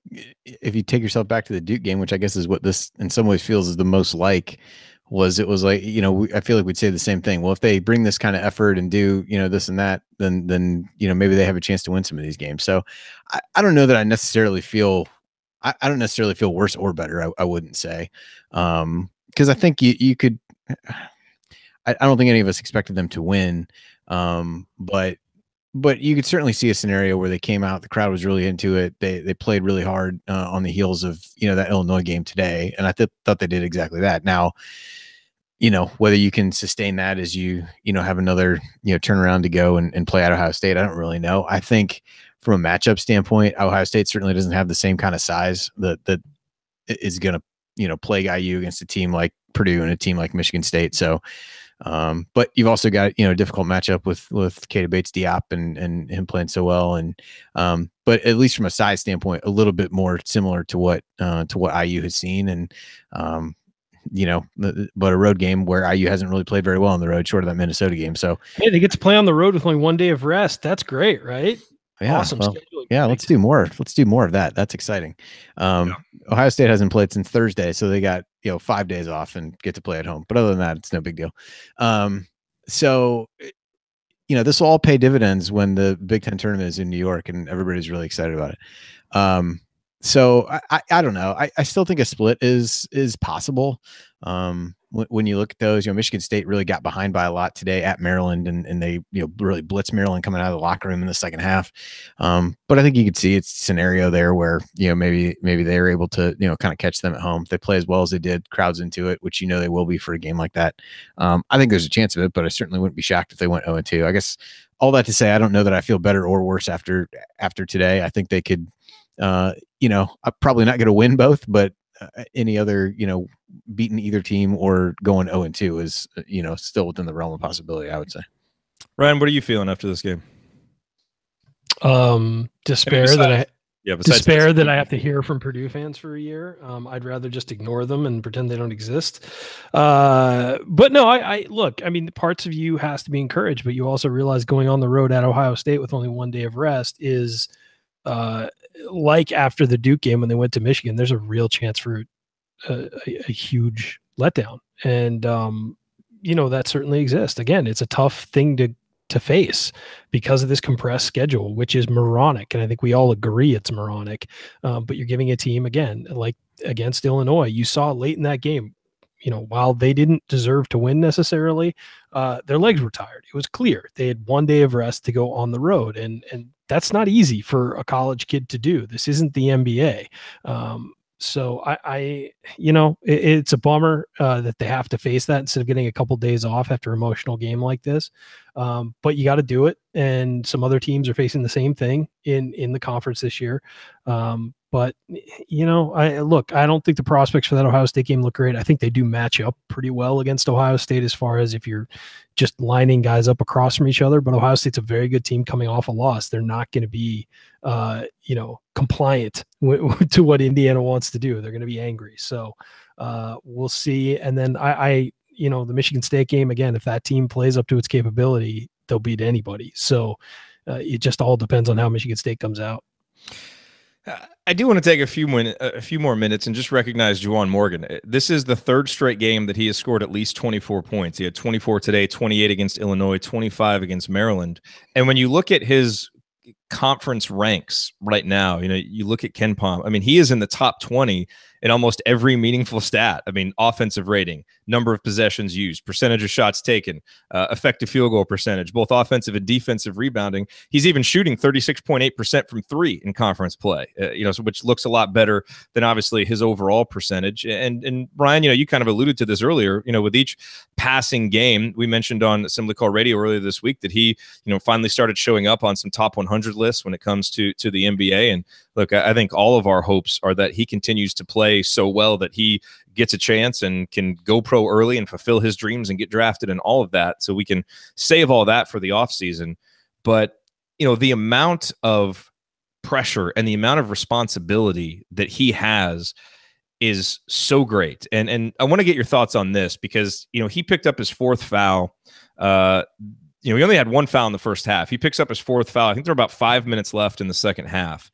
if you take yourself back to the Duke game, which I guess is what this in some ways feels is the most like, it was like, I feel like we'd say the same thing. Well, if they bring this kind of effort and do, this and that, then maybe they have a chance to win some of these games. So I don't know that I don't necessarily feel worse or better. I wouldn't say, because I think you could, I don't think any of us expected them to win. But you could certainly see a scenario where they came out, the crowd was really into it. They played really hard on the heels of, that Illinois game today. And I thought they did exactly that. Now, whether you can sustain that as you have another, turnaround to go and play at Ohio State, I don't really know. I think from a matchup standpoint, Ohio State certainly doesn't have the same kind of size that is going to, plague IU against a team like Purdue and a team like Michigan State. So, but you've also got, a difficult matchup with Keita Bates-Diop and him playing so well. And, but at least from a size standpoint, a little bit more similar to what IU has seen. And, but a road game where IU hasn't really played very well on the road, short of that Minnesota game. So, hey, they get to play on the road with only 1 day of rest. That's great, right? Yeah, awesome. Well, yeah, let's do more. Let's do more of that. That's exciting. Ohio State hasn't played since Thursday, so they got 5 days off and get to play at home. But other than that, it's no big deal. So this will all pay dividends when the Big Ten tournament is in New York, and everybody's really excited about it. So I don't know. I still think a split is possible. When you look at those, Michigan State really got behind by a lot today at Maryland, and they really blitzed Maryland coming out of the locker room in the second half. But I think you could see it's a scenario there where maybe they're able to kind of catch them at home if they play as well as they did, crowds into it, which they will be for a game like that. I think there's a chance of it, but I certainly wouldn't be shocked if they went 0-2. I guess all that to say, I don't know that I feel better or worse after today. I think they could. I'm probably not going to win both, but any other, beating either team or going 0-2 is, still within the realm of possibility, I would say. Ryan, what are you feeling after this game? Despair that I have to hear from Purdue fans for a year. I'd rather just ignore them and pretend they don't exist. But no, I look, parts of you has to be encouraged, but you also realize going on the road at Ohio State with only 1 day of rest is, like after the Duke game when they went to Michigan, there's a real chance for a huge letdown. And, that certainly exists. Again, it's a tough thing to face because of this compressed schedule, which is moronic. And I think we all agree it's moronic. But you're giving a team, again, like against Illinois, you saw late in that game, while they didn't deserve to win necessarily, their legs were tired. It was clear they had 1 day of rest to go on the road. And that's not easy for a college kid to do. This isn't the NBA. So it's a bummer that they have to face that instead of getting a couple days off after an emotional game like this. But you got to do it. And some other teams are facing the same thing in the conference this year. But I don't think the prospects for that Ohio State game look great. I think they do match up pretty well against Ohio State as far as if you're just lining guys up across from each other. But Ohio State's a very good team coming off a loss. They're not going to be, compliant to what Indiana wants to do. They're going to be angry. So we'll see. And then the Michigan State game, again, if that team plays up to its capability, they'll beat anybody. So it just all depends on how Michigan State comes out. I do want to take a few more minutes and just recognize Juwan Morgan. This is the third straight game that he has scored at least 24 points. He had 24 today, 28 against Illinois, 25 against Maryland. And when you look at his conference ranks right now, you look at KenPom. I mean, he is in the top 20 in almost every meaningful stat. I mean, offensive rating, number of possessions used, percentage of shots taken, effective field goal percentage, both offensive and defensive rebounding. He's even shooting 36.8% from three in conference play, which looks a lot better than obviously his overall percentage. And Brian, you kind of alluded to this earlier, with each passing game. We mentioned on Assembly Call Radio earlier this week that he, finally started showing up on some top 100 lists when it comes to the NBA. And look, I think all of our hopes are that he continues to play so well that he gets a chance and can go pro early and fulfill his dreams and get drafted and all of that, so we can save all that for the offseason. But, the amount of pressure and the amount of responsibility that he has is so great. And I want to get your thoughts on this because, he picked up his fourth foul. He only had one foul in the first half. He picks up his fourth foul. I think there were about 5 minutes left in the second half.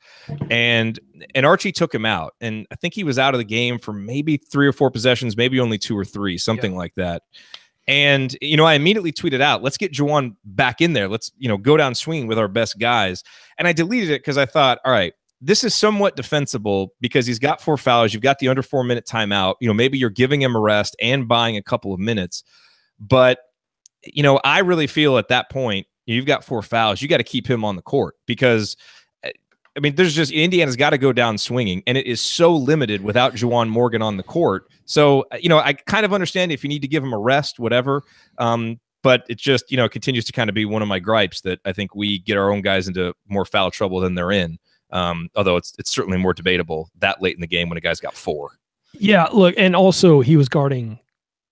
And Archie took him out. And I think he was out of the game for maybe 3 or 4 possessions, maybe only 2 or 3, something like that. And, I immediately tweeted out, let's get Juwan back in there. Let's, go down swinging with our best guys. And I deleted it because I thought, all right, this is somewhat defensible because he's got 4 fouls. You've got the under 4 minute timeout. Maybe you're giving him a rest and buying a couple of minutes. But I really feel at that point, you've got 4 fouls. You got to keep him on the court because, there's just Indiana's got to go down swinging, and it is so limited without Juwan Morgan on the court. So, I kind of understand if you need to give him a rest, whatever. But it just, continues to kind of be one of my gripes that I think we get our own guys into more foul trouble than they're in. Although it's certainly more debatable that late in the game when a guy's got 4. Yeah, look, and also he was guarding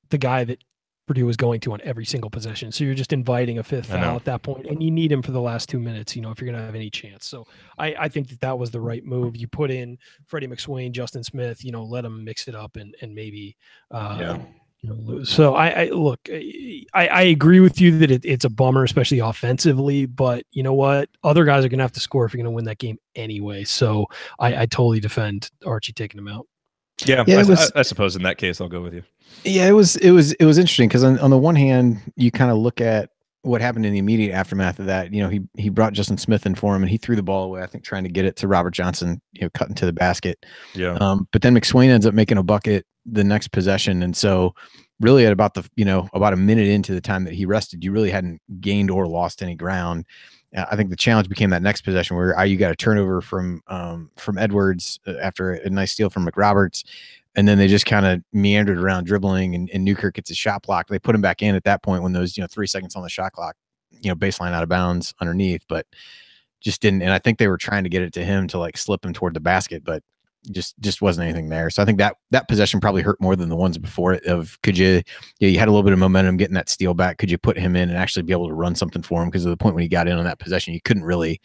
the guy that Purdue was going to on every single possession. So you're just inviting a 5th foul at that point, and you need him for the last 2 minutes, if you're going to have any chance. So I think that was the right move. You put in Freddie McSwain, Justin Smith, let them mix it up and maybe, lose. So I agree with you that it's a bummer, especially offensively, but you know what? Other guys are going to have to score if you're going to win that game anyway. So I totally defend Archie taking him out. Yeah, I suppose in that case, I'll go with you. Yeah, it was interesting because on the one hand, you kind of look at what happened in the immediate aftermath of that. He brought Justin Smith in for him, and he threw the ball away, I think, trying to get it to Robert Johnson, cutting to the basket. Yeah. But then McSwain ends up making a bucket the next possession, and so really at about a minute into the time that he rested, you really hadn't gained or lost any ground. I think the challenge became that next possession where IU got a turnover from Edwards after a nice steal from McRoberts. And then they just kind of meandered around dribbling, and Newkirk gets a shot block. They put him back in at that point when those 3 seconds on the shot clock, baseline out of bounds underneath, but just didn't. And I think they were trying to get it to him to slip him toward the basket, but just wasn't anything there. So I think that possession probably hurt more than the ones before it. You had a little bit of momentum getting that steal back. Could you put him in and actually be able to run something for him? Because at the point when he got in on that possession, you couldn't really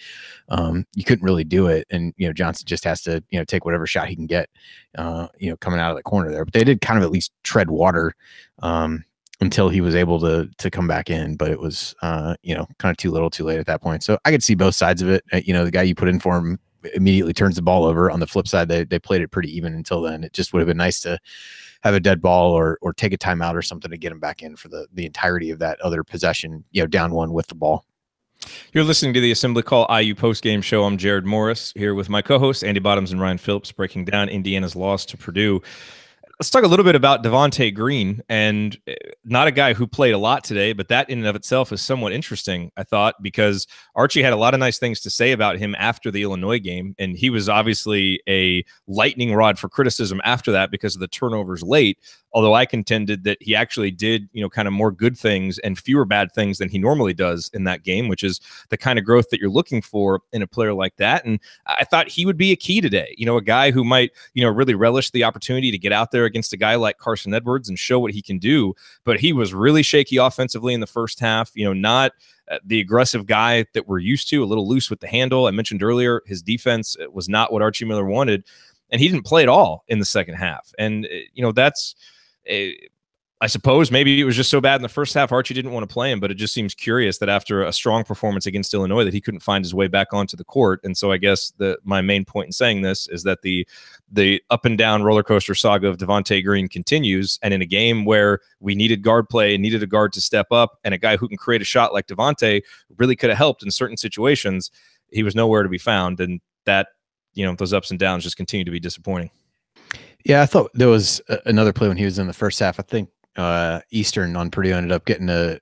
do it. And Johnson just has to take whatever shot he can get, coming out of the corner there. But they did kind of at least tread water until he was able to come back in. But it was kind of too little, too late at that point. So I could see both sides of it. The guy you put in for him immediately turns the ball over. On the flip side, they played it pretty even until then. It just would have been nice to have a dead ball or take a timeout or something to get him back in for the entirety of that other possession, down 1 with the ball. You're listening to the Assembly Call IU Postgame Show. I'm Jared Morris here with my co-hosts Andy Bottoms and Ryan Phillips, breaking down Indiana's loss to Purdue. Let's talk a little bit about Devontae Green, and not a guy who played a lot today, but that in and of itself is somewhat interesting, I thought, because Archie had a lot of nice things to say about him after the Illinois game, and he was obviously a lightning rod for criticism after that because of the turnovers late, although I contended that he actually did, kind of more good things and fewer bad things than he normally does in that game, which is the kind of growth that you're looking for in a player like that. And I thought he would be a key today, a guy who might, really relish the opportunity to get out there against a guy like Carson Edwards and show what he can do. But he was really shaky offensively in the first half, not the aggressive guy that we're used to, a little loose with the handle. I mentioned earlier, his defense was not what Archie Miller wanted, and he didn't play at all in the second half. And, that's I suppose maybe it was just so bad in the first half, Archie didn't want to play him, but it just seems curious that after a strong performance against Illinois that he couldn't find his way back onto the court. And so I guess my main point in saying this is that the up and down roller coaster saga of Devontae Green continues. And in a game where we needed guard play and needed a guard to step up, and a guy who can create a shot like Devontae really could have helped in certain situations, he was nowhere to be found. And that, those ups and downs just continue to be disappointing. Yeah, I thought there was another play when he was in the first half. I think Eastern on Purdue ended up getting a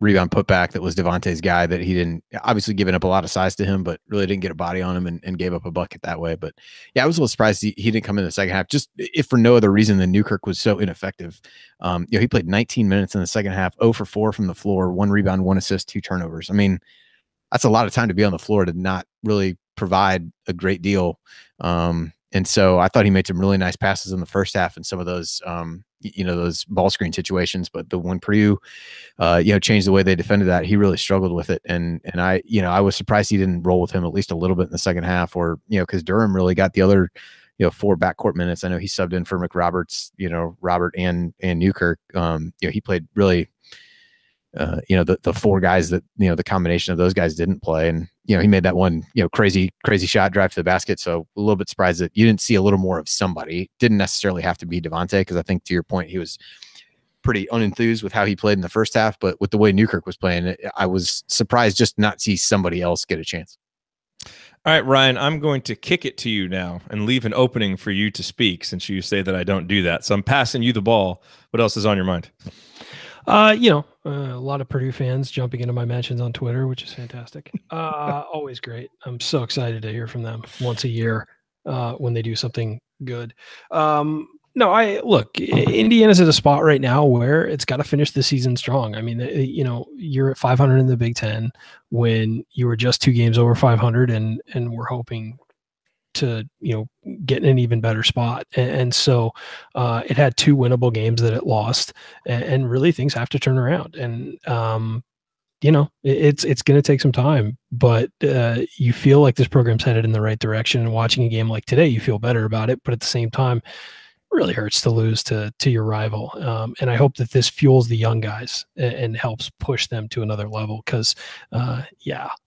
rebound putback that was Devontae's guy, that he didn't, obviously giving up a lot of size to him, but really didn't get a body on him and gave up a bucket that way. But yeah, I was a little surprised he didn't come in the second half, just if for no other reason than Newkirk was so ineffective. He played 19 minutes in the second half, 0 for 4 from the floor, 1 rebound, 1 assist, 2 turnovers. I mean, that's a lot of time to be on the floor to not really provide a great deal. And so I thought he made some really nice passes in the first half and some of those, those ball screen situations. But the one Purdue, changed the way they defended that, he really struggled with it. And I was surprised he didn't roll with him at least a little bit in the second half, or, because Durham really got the other, 4 backcourt minutes. I know he subbed in for McRoberts, Robert and Newkirk. He played really, the 4 guys that, the combination of those guys didn't play. And, he made that one, crazy shot, drive to the basket. So a little bit surprised that you didn't see a little more of somebody. Didn't necessarily have to be Devontae, because I think, to your point, he was pretty unenthused with how he played in the first half. But with the way Newkirk was playing, I was surprised just not see somebody else get a chance. All right, Ryan, I'm going to kick it to you now and leave an opening for you to speak, since you say that I don't do that. So I'm passing you the ball. What else is on your mind? A lot of Purdue fans jumping into my mentions on Twitter, which is fantastic. Always great. I'm so excited to hear from them once a year when they do something good. Indiana's at a spot right now where it's got to finish the season strong. I mean, you're at 500 in the Big Ten when you were just 2 games over 500, and we're hoping to get in an even better spot. And so it had 2 winnable games that it lost, and really things have to turn around. And it's going to take some time, but you feel like this program's headed in the right direction. And watching a game like today, you feel better about it, but at the same time, it really hurts to lose to your rival. And I hope that this fuels the young guys and helps push them to another level, because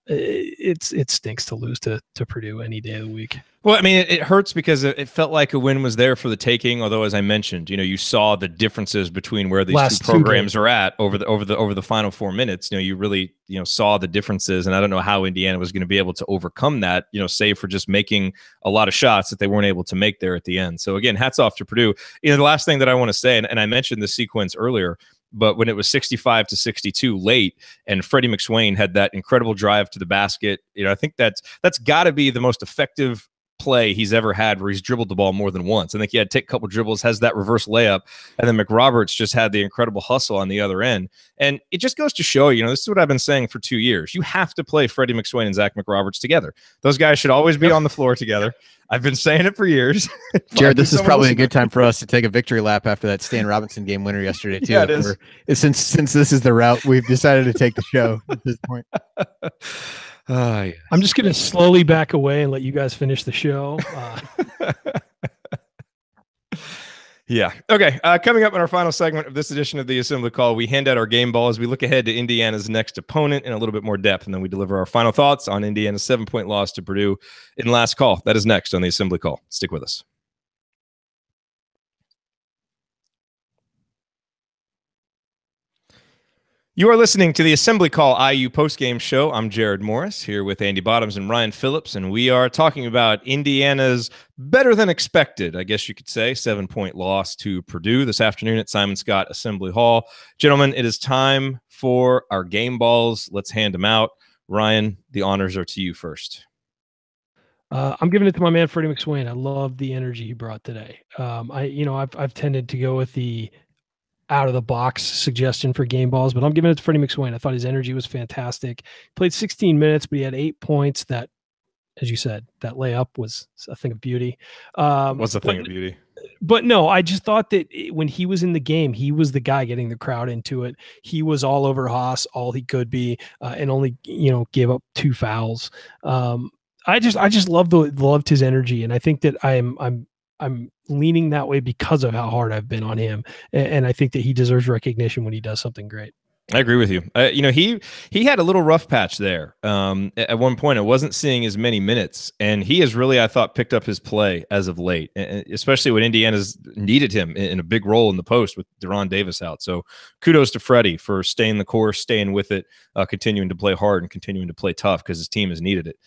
it stinks to lose to Purdue any day of the week. Well, I mean, it hurts because it felt like a win was there for the taking. Although, as I mentioned, you saw the differences between where these two programs are at over the final 4 minutes. You really saw the differences, and I don't know how Indiana was going to be able to overcome that. Save for just making a lot of shots that they weren't able to make there at the end. So again, hats off to Purdue. The last thing that I want to say, and I mentioned the sequence earlier, but when it was 65-62 late, and Freddie McSwain had that incredible drive to the basket, I think that's got to be the most effective play he's ever had where he's dribbled the ball more than once. I think he had to take a couple dribbles, has that reverse layup, and then McRoberts just had the incredible hustle on the other end. And it just goes to show, this is what I've been saying for 2 years. You have to play Freddie McSwain and Zach McRoberts together. Those guys should always be on the floor together. I've been saying it for years. Jared, this is probably a good time for us to take a victory lap after that Stan Robinson game winner yesterday, too. Yeah, it is. Since this is the route we've decided to take the show at this point. Yeah. I'm just going to slowly back away and let you guys finish the show. Yeah. Okay. Coming up in our final segment of this edition of the Assembly Call, we hand out our game ball as we look ahead to Indiana's next opponent in a little bit more depth, and then we deliver our final thoughts on Indiana's 7-point loss to Purdue in last call. That is next on the Assembly Call. Stick with us. You are listening to the Assembly Call IU postgame show. I'm Jared Morris here with Andy Bottoms and Ryan Phillips, and we are talking about Indiana's better than expected, I guess you could say, 7-point loss to Purdue this afternoon at Simon Scott Assembly Hall. Gentlemen, it is time for our game balls. Let's hand them out. Ryan, the honors are to you first. I'm giving it to my man Freddie McSwain. I love the energy he brought today. I've tended to go with the out of the box suggestion for game balls, but I'm giving it to Freddie McSwain. I thought his energy was fantastic. Played 16 minutes, but he had 8 points. That, as you said, that layup was a thing of beauty. What's a thing of beauty? But no, I just thought that when he was in the game, he was the guy getting the crowd into it. He was all over Haas, all he could be, and only gave up 2 fouls. I just loved his energy, and I think that I'm leaning that way because of how hard I've been on him, and I think that he deserves recognition when he does something great. I agree with you. He had a little rough patch there. At one point, I wasn't seeing as many minutes, and he has really, I thought, picked up his play as of late, especially when Indiana's needed him in a big role in the post with Deron Davis out. So kudos to Freddie for staying the course, staying with it, continuing to play hard and continuing to play tough because his team has needed it.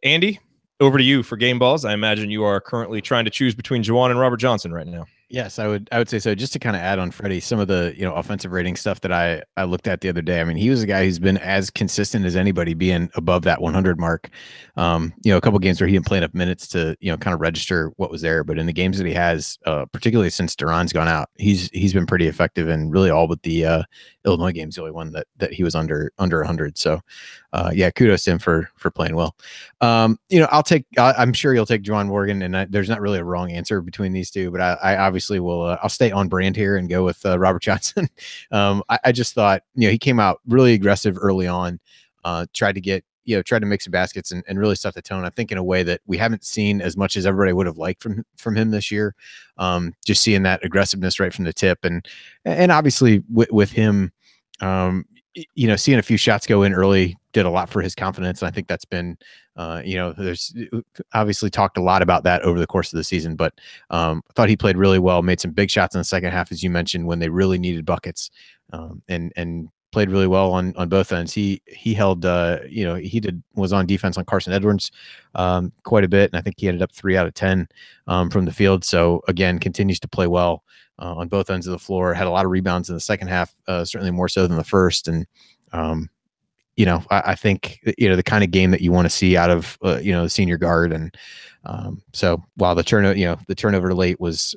Andy, over to you for game balls. I imagine you are currently trying to choose between Juwan and Robert Johnson right now. Yes, I would say so. Just to kind of add on Freddie, some of the offensive rating stuff that I looked at the other day. I mean, he was a guy who's been as consistent as anybody, being above that 100 mark. A couple of games where he didn't play enough minutes to kind of register what was there, but in the games that he has, particularly since Deron's gone out, he's been pretty effective, and really all but the Illinois game's the only one that he was under 100. So kudos to him for playing well. I'm sure you'll take Juwan Morgan, and there's not really a wrong answer between these two, but I obviously will. I'll stay on brand here and go with Robert Johnson. I just thought he came out really aggressive early on, tried to make some baskets and really set the tone, I think, in a way that we haven't seen as much as everybody would have liked from him this year. Just seeing that aggressiveness right from the tip, and obviously with him, seeing a few shots go in early did a lot for his confidence. And I think that's been, there's obviously talked a lot about that over the course of the season, but I thought he played really well, made some big shots in the second half, as you mentioned, when they really needed buckets, and played really well on both ends. He held, was on defense on Carson Edwards quite a bit, and I think he ended up 3 out of 10 from the field. So again, continues to play well on both ends of the floor. Had a lot of rebounds in the second half, certainly more so than the first. And I think the kind of game that you want to see out of the senior guard. And so while the turnover late was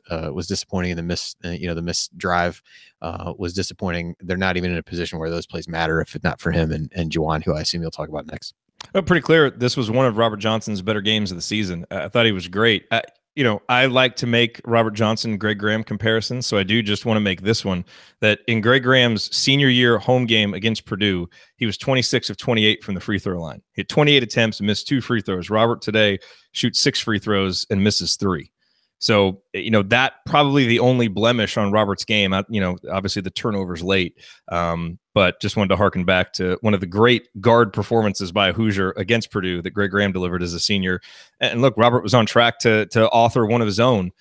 disappointing, and the missed drive was disappointing, they're not even in a position where those plays matter if not for him and Juwan, who I assume you'll talk about next. Pretty clear this was one of Robert Johnson's better games of the season. I thought he was great. I like to make Robert Johnson, Greg Graham comparisons, so I do just want to make this one, that in Greg Graham's senior year home game against Purdue, he was 26 of 28 from the free throw line. He had 28 attempts and missed 2 free throws. Robert today shoots 6 free throws and misses 3. So, that probably the only blemish on Robert's game. Obviously the turnover's late, but just wanted to harken back to one of the great guard performances by a Hoosier against Purdue that Greg Graham delivered as a senior. And look, Robert was on track to author one of his own.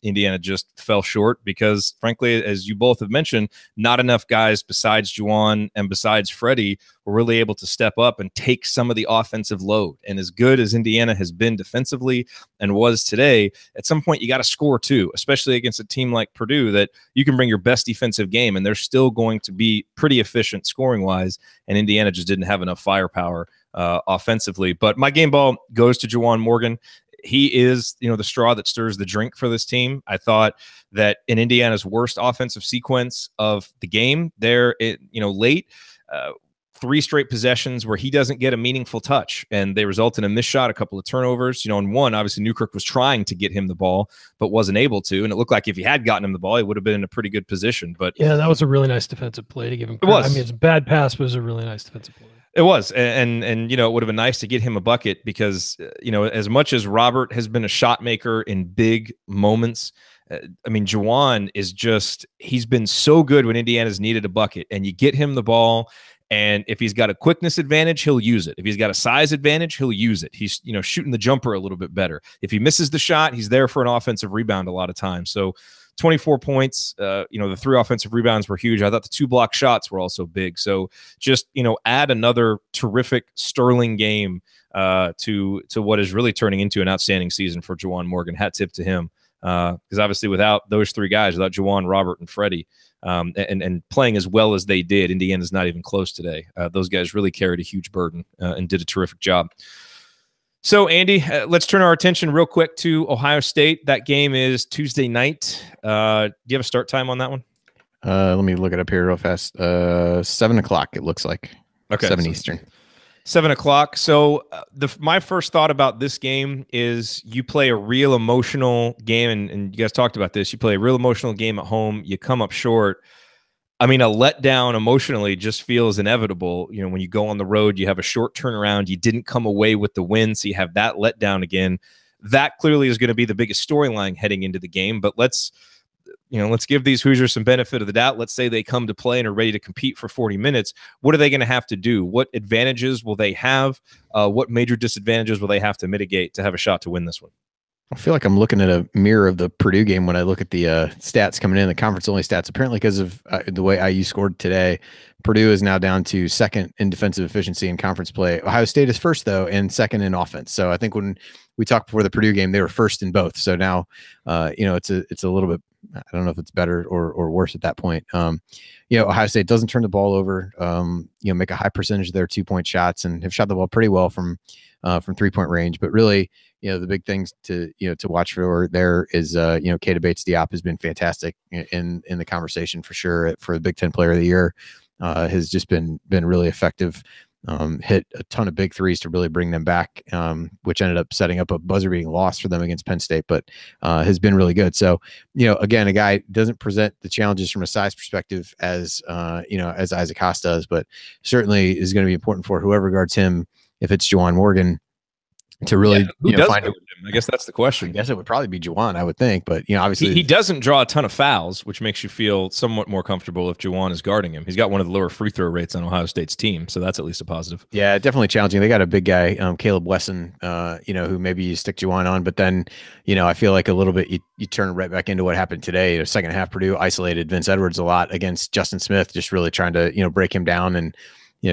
Indiana just fell short because, frankly, as you both have mentioned, not enough guys besides Juwan and besides Freddie were really able to step up and take some of the offensive load. And as good as Indiana has been defensively and was today, at some point you got to score too, especially against a team like Purdue, that you can bring your best defensive game and they're still going to be pretty efficient scoring wise. And Indiana just didn't have enough firepower offensively. But my game ball goes to Juwan Morgan. He is, the straw that stirs the drink for this team. I thought that in Indiana's worst offensive sequence of the game, there, late, 3 straight possessions where he doesn't get a meaningful touch, and they result in a missed shot, a couple of turnovers. In one, obviously Newkirk was trying to get him the ball, but wasn't able to. And it looked like if he had gotten him the ball, he would have been in a pretty good position. But yeah, that was a really nice defensive play to give him. It was. I mean, it's a bad pass, but it was a really nice defensive play. It was. And it would have been nice to get him a bucket because, as much as Robert has been a shot maker in big moments, Juwan is he's been so good when Indiana's needed a bucket, and you get him the ball. And if he's got a quickness advantage, he'll use it. If he's got a size advantage, he'll use it. He's, shooting the jumper a little bit better. If he misses the shot, he's there for an offensive rebound a lot of times. So 24 points. The 3 offensive rebounds were huge. I thought the 2 block shots were also big. So just, add another terrific sterling game to what is really turning into an outstanding season for Juwan Morgan. Hat tip to him. Because obviously without those 3 guys, without Juwan, Robert, and Freddie, and playing as well as they did, Indiana's not even close today. Those guys really carried a huge burden and did a terrific job. So, Andy, let's turn our attention real quick to Ohio State. That game is Tuesday night. Do you have a start time on that one? Let me look it up here real fast. 7 o'clock, it looks like. Okay. 7 Eastern. 7 o'clock. So my first thought about this game is you play a real emotional game, and you guys talked about this. You play a real emotional game at home. You come up short. I mean, a letdown emotionally just feels inevitable. When you go on the road, you have a short turnaround. You didn't come away with the win, so you have that letdown again. That clearly is going to be the biggest storyline heading into the game. But let's give these Hoosiers some benefit of the doubt. Let's say they come to play and are ready to compete for 40 minutes. What are they going to have to do? What advantages will they have? What major disadvantages will they have to mitigate to have a shot to win this one? I feel like I'm looking at a mirror of the Purdue game when I look at the stats coming in, the conference-only stats. Apparently, because of the way IU scored today, Purdue is now down to 2nd in defensive efficiency in conference play. Ohio State is 1st, though, and 2nd in offense. So I think when we talked before the Purdue game, they were 1st in both. So now, it's a little bit, I don't know if it's better or worse at that point. Ohio State doesn't turn the ball over, make a high percentage of their 2-point shots and have shot the ball pretty well from 3-point range. But really, the big things to watch for there is, Keita Bates-Diop has been fantastic in the conversation for sure for the Big Ten Player of the Year. Has just been really effective. Hit a ton of big threes to really bring them back, which ended up setting up a buzzer beating loss for them against Penn State, but has been really good. So, again, a guy doesn't present the challenges from a size perspective as Isaac Haas does, but certainly is going to be important for whoever guards him. If it's Juwan Morgan, to really find him. I guess that's the question. I guess it would probably be Juwan, I would think, but obviously he doesn't draw a ton of fouls, which makes you feel somewhat more comfortable if Juwan is guarding him. He's got one of the lower free throw rates on Ohio State's team, so that's at least a positive. Yeah, definitely challenging. They got a big guy, Caleb Wesson, who maybe you stick Juwan on, but then I feel like a little bit you turn right back into what happened today. Second half, Purdue isolated Vince Edwards a lot against Justin Smith, just really trying to break him down and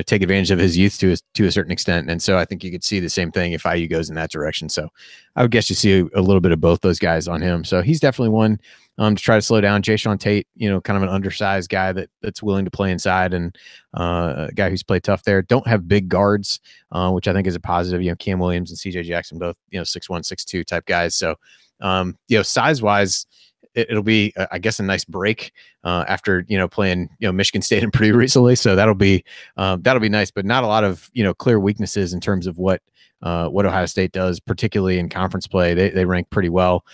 take advantage of his youth to a certain extent. And so I think you could see the same thing if IU goes in that direction. So I would guess you see a little bit of both those guys on him. So he's definitely one to try to slow down. Jayshawn Tate, kind of an undersized guy that's willing to play inside and a guy who's played tough there. Don't have big guards, which I think is a positive. Cam Williams and CJ Jackson, both, 6'1", 6'2" type guys. So, size wise, it'll be, I guess, a nice break after playing Michigan State and Purdue recently. So that'll be nice, but not a lot of clear weaknesses in terms of what Ohio State does, particularly in conference play. They rank pretty well.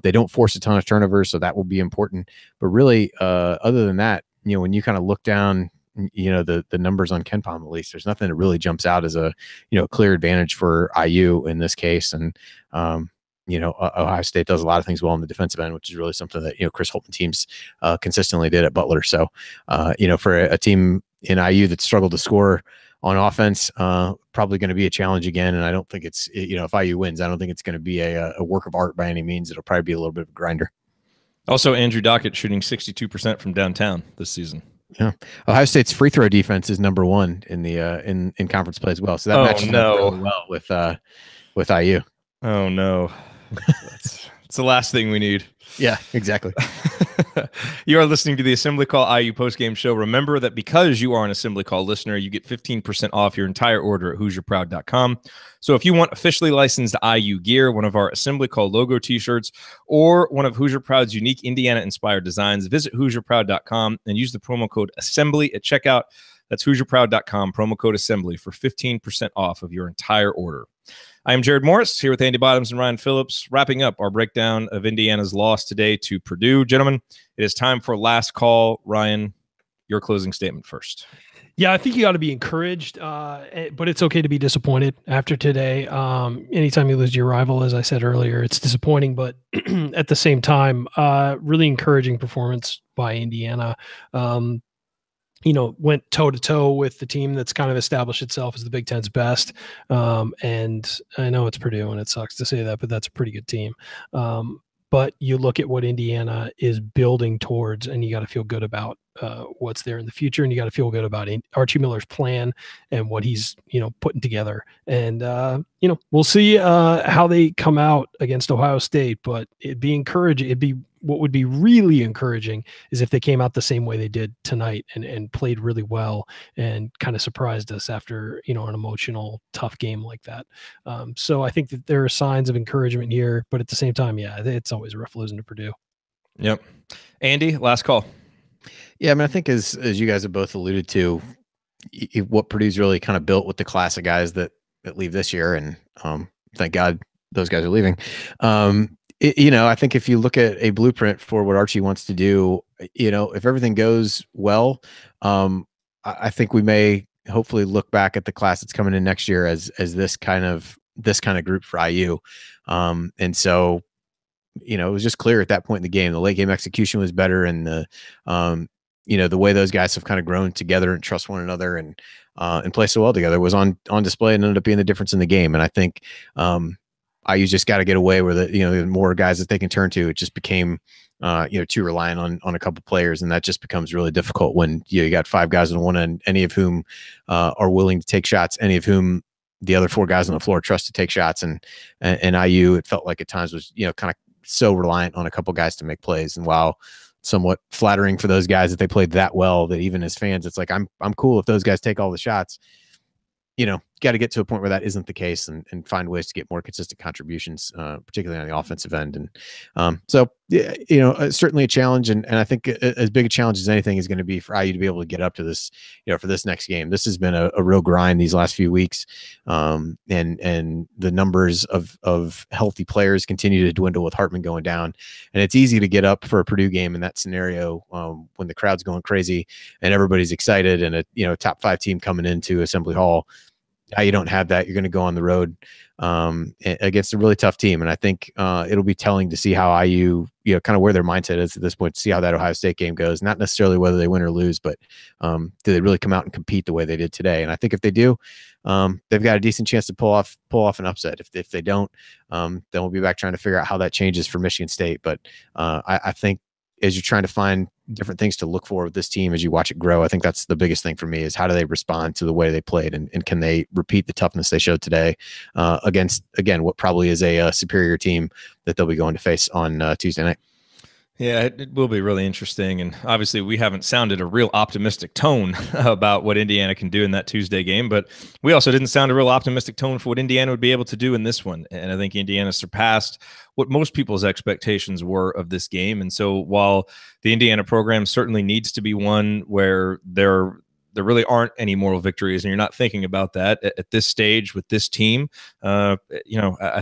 They don't force a ton of turnovers, so that will be important. But really, other than that, when you kind of look down, the numbers on KenPom, at least, there's nothing that really jumps out as a clear advantage for IU in this case. And Ohio State does a lot of things well on the defensive end, which is really something that, Chris Holton teams consistently did at Butler. So, for a team in IU that struggled to score on offense, probably going to be a challenge again. And I don't think it's, if IU wins, I don't think it's going to be a work of art by any means. It'll probably be a little bit of a grinder. Also, Andrew Dockett shooting 62% from downtown this season. Yeah, Ohio State's free throw defense is number 1 in the in conference play as well. So that matches up really well with IU. Oh no. It's the last thing we need. Yeah, exactly. You are listening to the Assembly Call IU postgame show. Remember that because you are an Assembly Call listener, you get 15% off your entire order at HoosierProud.com. So if you want officially licensed IU gear, one of our Assembly Call logo t-shirts, or one of Hoosier Proud's unique Indiana-inspired designs, visit HoosierProud.com and use the promo code Assembly at checkout. That's HoosierProud.com, promo code Assembly for 15% off of your entire order. I am Jared Morris here with Andy Bottoms and Ryan Phillips, wrapping up our breakdown of Indiana's loss today to Purdue. Gentlemen, it is time for last call. Ryan, your closing statement first. Yeah, I think you got to be encouraged, but it's okay to be disappointed after today. Anytime you lose your rival, as I said earlier, it's disappointing, but at the same time, really encouraging performance by Indiana. Went toe-to-toe with the team that's kind of established itself as the Big Ten's best. And I know it's Purdue, and it sucks to say that, but that's a pretty good team. but you look at what Indiana is building towards, and you got to feel good about what's there in the future, and you got to feel good about Archie Miller's plan and what he's putting together. And we'll see how they come out against Ohio State, but it'd be encouraging. What would be really encouraging is if they came out the same way they did tonight and played really well and kind of surprised us after, an emotional, tough game like that. So I think that there are signs of encouragement here, but at the same time, yeah, it's always rough losing to Purdue. Yep. Andy, last call. Yeah, I mean, I think as you guys have both alluded to, what Purdue's really kind of built with the class of guys that leave this year, and thank God those guys are leaving. I think if you look at a blueprint for what Archie wants to do, if everything goes well, I think we may hopefully look back at the class that's coming in next year as this kind of group for IU. And so, it was just clear at that point in the game, the late game execution was better, and the way those guys have kind of grown together and trust one another and play so well together was on display and ended up being the difference in the game. And I think IU just got to get away with it. The more guys that they can turn to, it just became too reliant on a couple players, and that just becomes really difficult when you got 5 guys on one end, any of whom are willing to take shots, any of whom the other 4 guys on the floor trust to take shots. And IU, it felt like at times was kind of so reliant on a couple guys to make plays. And while somewhat flattering for those guys that they played that well, that even as fans, it's like I'm cool if those guys take all the shots. Got to get to a point where that isn't the case, and find ways to get more consistent contributions, particularly on the offensive end. And certainly a challenge. And I think as big a challenge as anything is going to be for IU to be able to get up to this, for this next game. This has been a real grind these last few weeks. And the numbers of healthy players continue to dwindle with Hartman going down. And it's easy to get up for a Purdue game in that scenario when the crowd's going crazy and everybody's excited, and a top 5 team coming into Assembly Hall. You don't have that. You're going to go on the road against a really tough team. And I think it'll be telling to see how IU, kind of where their mindset is at this point, to see how that Ohio State game goes. Not necessarily whether they win or lose, but do they really come out and compete the way they did today? And I think if they do, they've got a decent chance to pull off an upset. If they don't, then we'll be back trying to figure out how that changes for Michigan State. But I think as you're trying to find different things to look for with this team as you watch it grow, I think that's the biggest thing for me, is how do they respond to the way they played, and can they repeat the toughness they showed today against, again, what probably is a superior team that they'll be going to face on Tuesday night. Yeah, it will be really interesting. And obviously we haven't sounded a real optimistic tone about what Indiana can do in that Tuesday game, but we also didn't sound a real optimistic tone for what Indiana would be able to do in this one. And I think Indiana surpassed what most people's expectations were of this game. And so while the Indiana program certainly needs to be one where there really aren't any moral victories, and you're not thinking about that at this stage with this team, I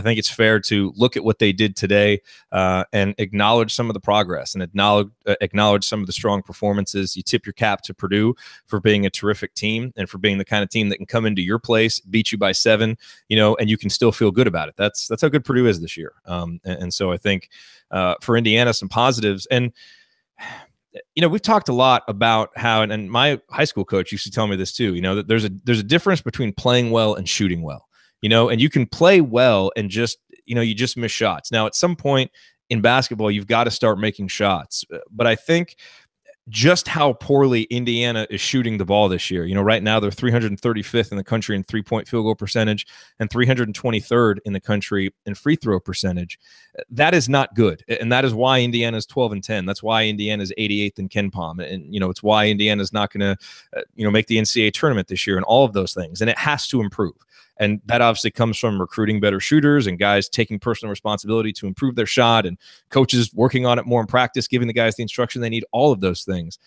think it's fair to look at what they did today and acknowledge some of the progress and acknowledge some of the strong performances. You tip your cap to Purdue for being a terrific team and for being the kind of team that can come into your place, beat you by 7, and you can still feel good about it. That's how good Purdue is this year. And so I think for Indiana, some positives. And we've talked a lot about how, and my high school coach used to tell me this too, that there's a difference between playing well and shooting well, and you can play well and just, you just miss shots. Now, at some point in basketball, you've got to start making shots. But I think just how poorly Indiana is shooting the ball this year. Right now they're 335th in the country in 3-point field goal percentage and 323rd in the country in free throw percentage. That is not good. And that is why Indiana is 12-10. That's why Indiana is 88th in KenPom. And, it's why Indiana is not going to, make the NCAA tournament this year and all of those things. And it has to improve. And that obviously comes from recruiting better shooters and guys taking personal responsibility to improve their shot, and coaches working on it more in practice, giving the guys the instruction they need, all of those things.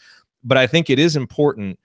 But I think it is important,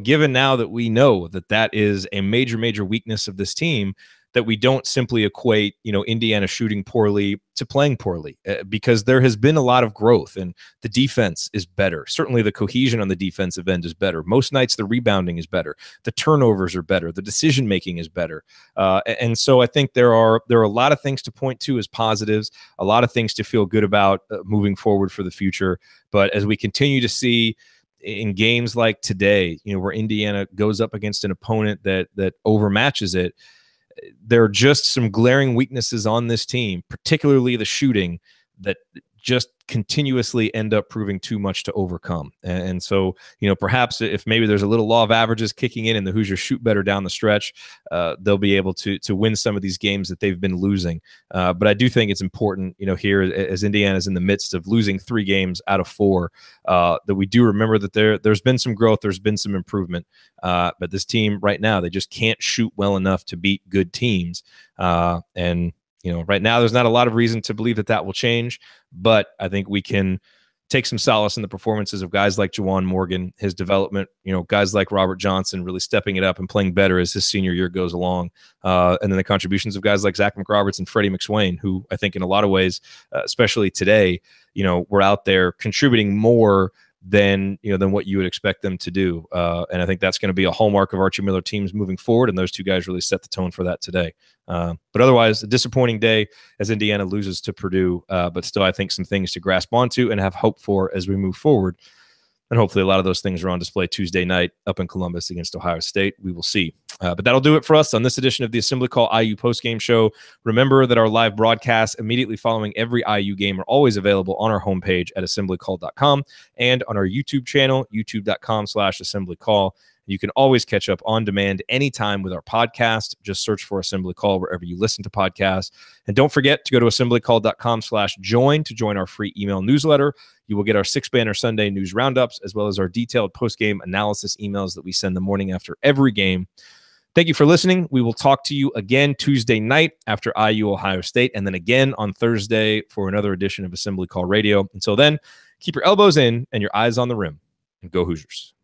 given now that we know that is a major, major weakness of this team, that we don't simply equate, Indiana shooting poorly to playing poorly, because there has been a lot of growth and the defense is better. Certainly the cohesion on the defensive end is better. Most nights the rebounding is better. The turnovers are better. The decision-making is better. And so I think there are a lot of things to point to as positives, a lot of things to feel good about moving forward for the future. But as we continue to see in games like today, where Indiana goes up against an opponent that overmatches it, there are just some glaring weaknesses on this team, particularly the shooting, that just continuously end up proving too much to overcome. And so, perhaps if maybe there's a little law of averages kicking in and the Hoosiers shoot better down the stretch, they'll be able to win some of these games that they've been losing. But I do think it's important, here as Indiana's in the midst of losing 3 games out of 4, that we do remember that there's been some growth, there's been some improvement. But this team right now, they just can't shoot well enough to beat good teams. And right now there's not a lot of reason to believe that will change, but I think we can take some solace in the performances of guys like Juwan Morgan, his development, guys like Robert Johnson really stepping it up and playing better as his senior year goes along. And then the contributions of guys like Zach McRoberts and Freddie McSwain, who I think in a lot of ways, especially today, we're out there contributing more than what you would expect them to do. And I think that's going to be a hallmark of Archie Miller teams moving forward. And those 2 guys really set the tone for that today. But otherwise, a disappointing day as Indiana loses to Purdue. But still, I think some things to grasp onto and have hope for as we move forward. And hopefully a lot of those things are on display Tuesday night up in Columbus against Ohio State. We will see. But that'll do it for us on this edition of the Assembly Call IU Postgame Show. Remember that our live broadcasts immediately following every IU game are always available on our homepage at assemblycall.com and on our YouTube channel, youtube.com/assemblycall. You can always catch up on demand anytime with our podcast. Just search for Assembly Call wherever you listen to podcasts. And don't forget to go to assemblycall.com/join to join our free email newsletter. You will get our 6-banner Sunday news roundups, as well as our detailed post-game analysis emails that we send the morning after every game. Thank you for listening. We will talk to you again Tuesday night after IU Ohio State, and then again on Thursday for another edition of Assembly Call Radio. Until then, keep your elbows in and your eyes on the rim, and go Hoosiers.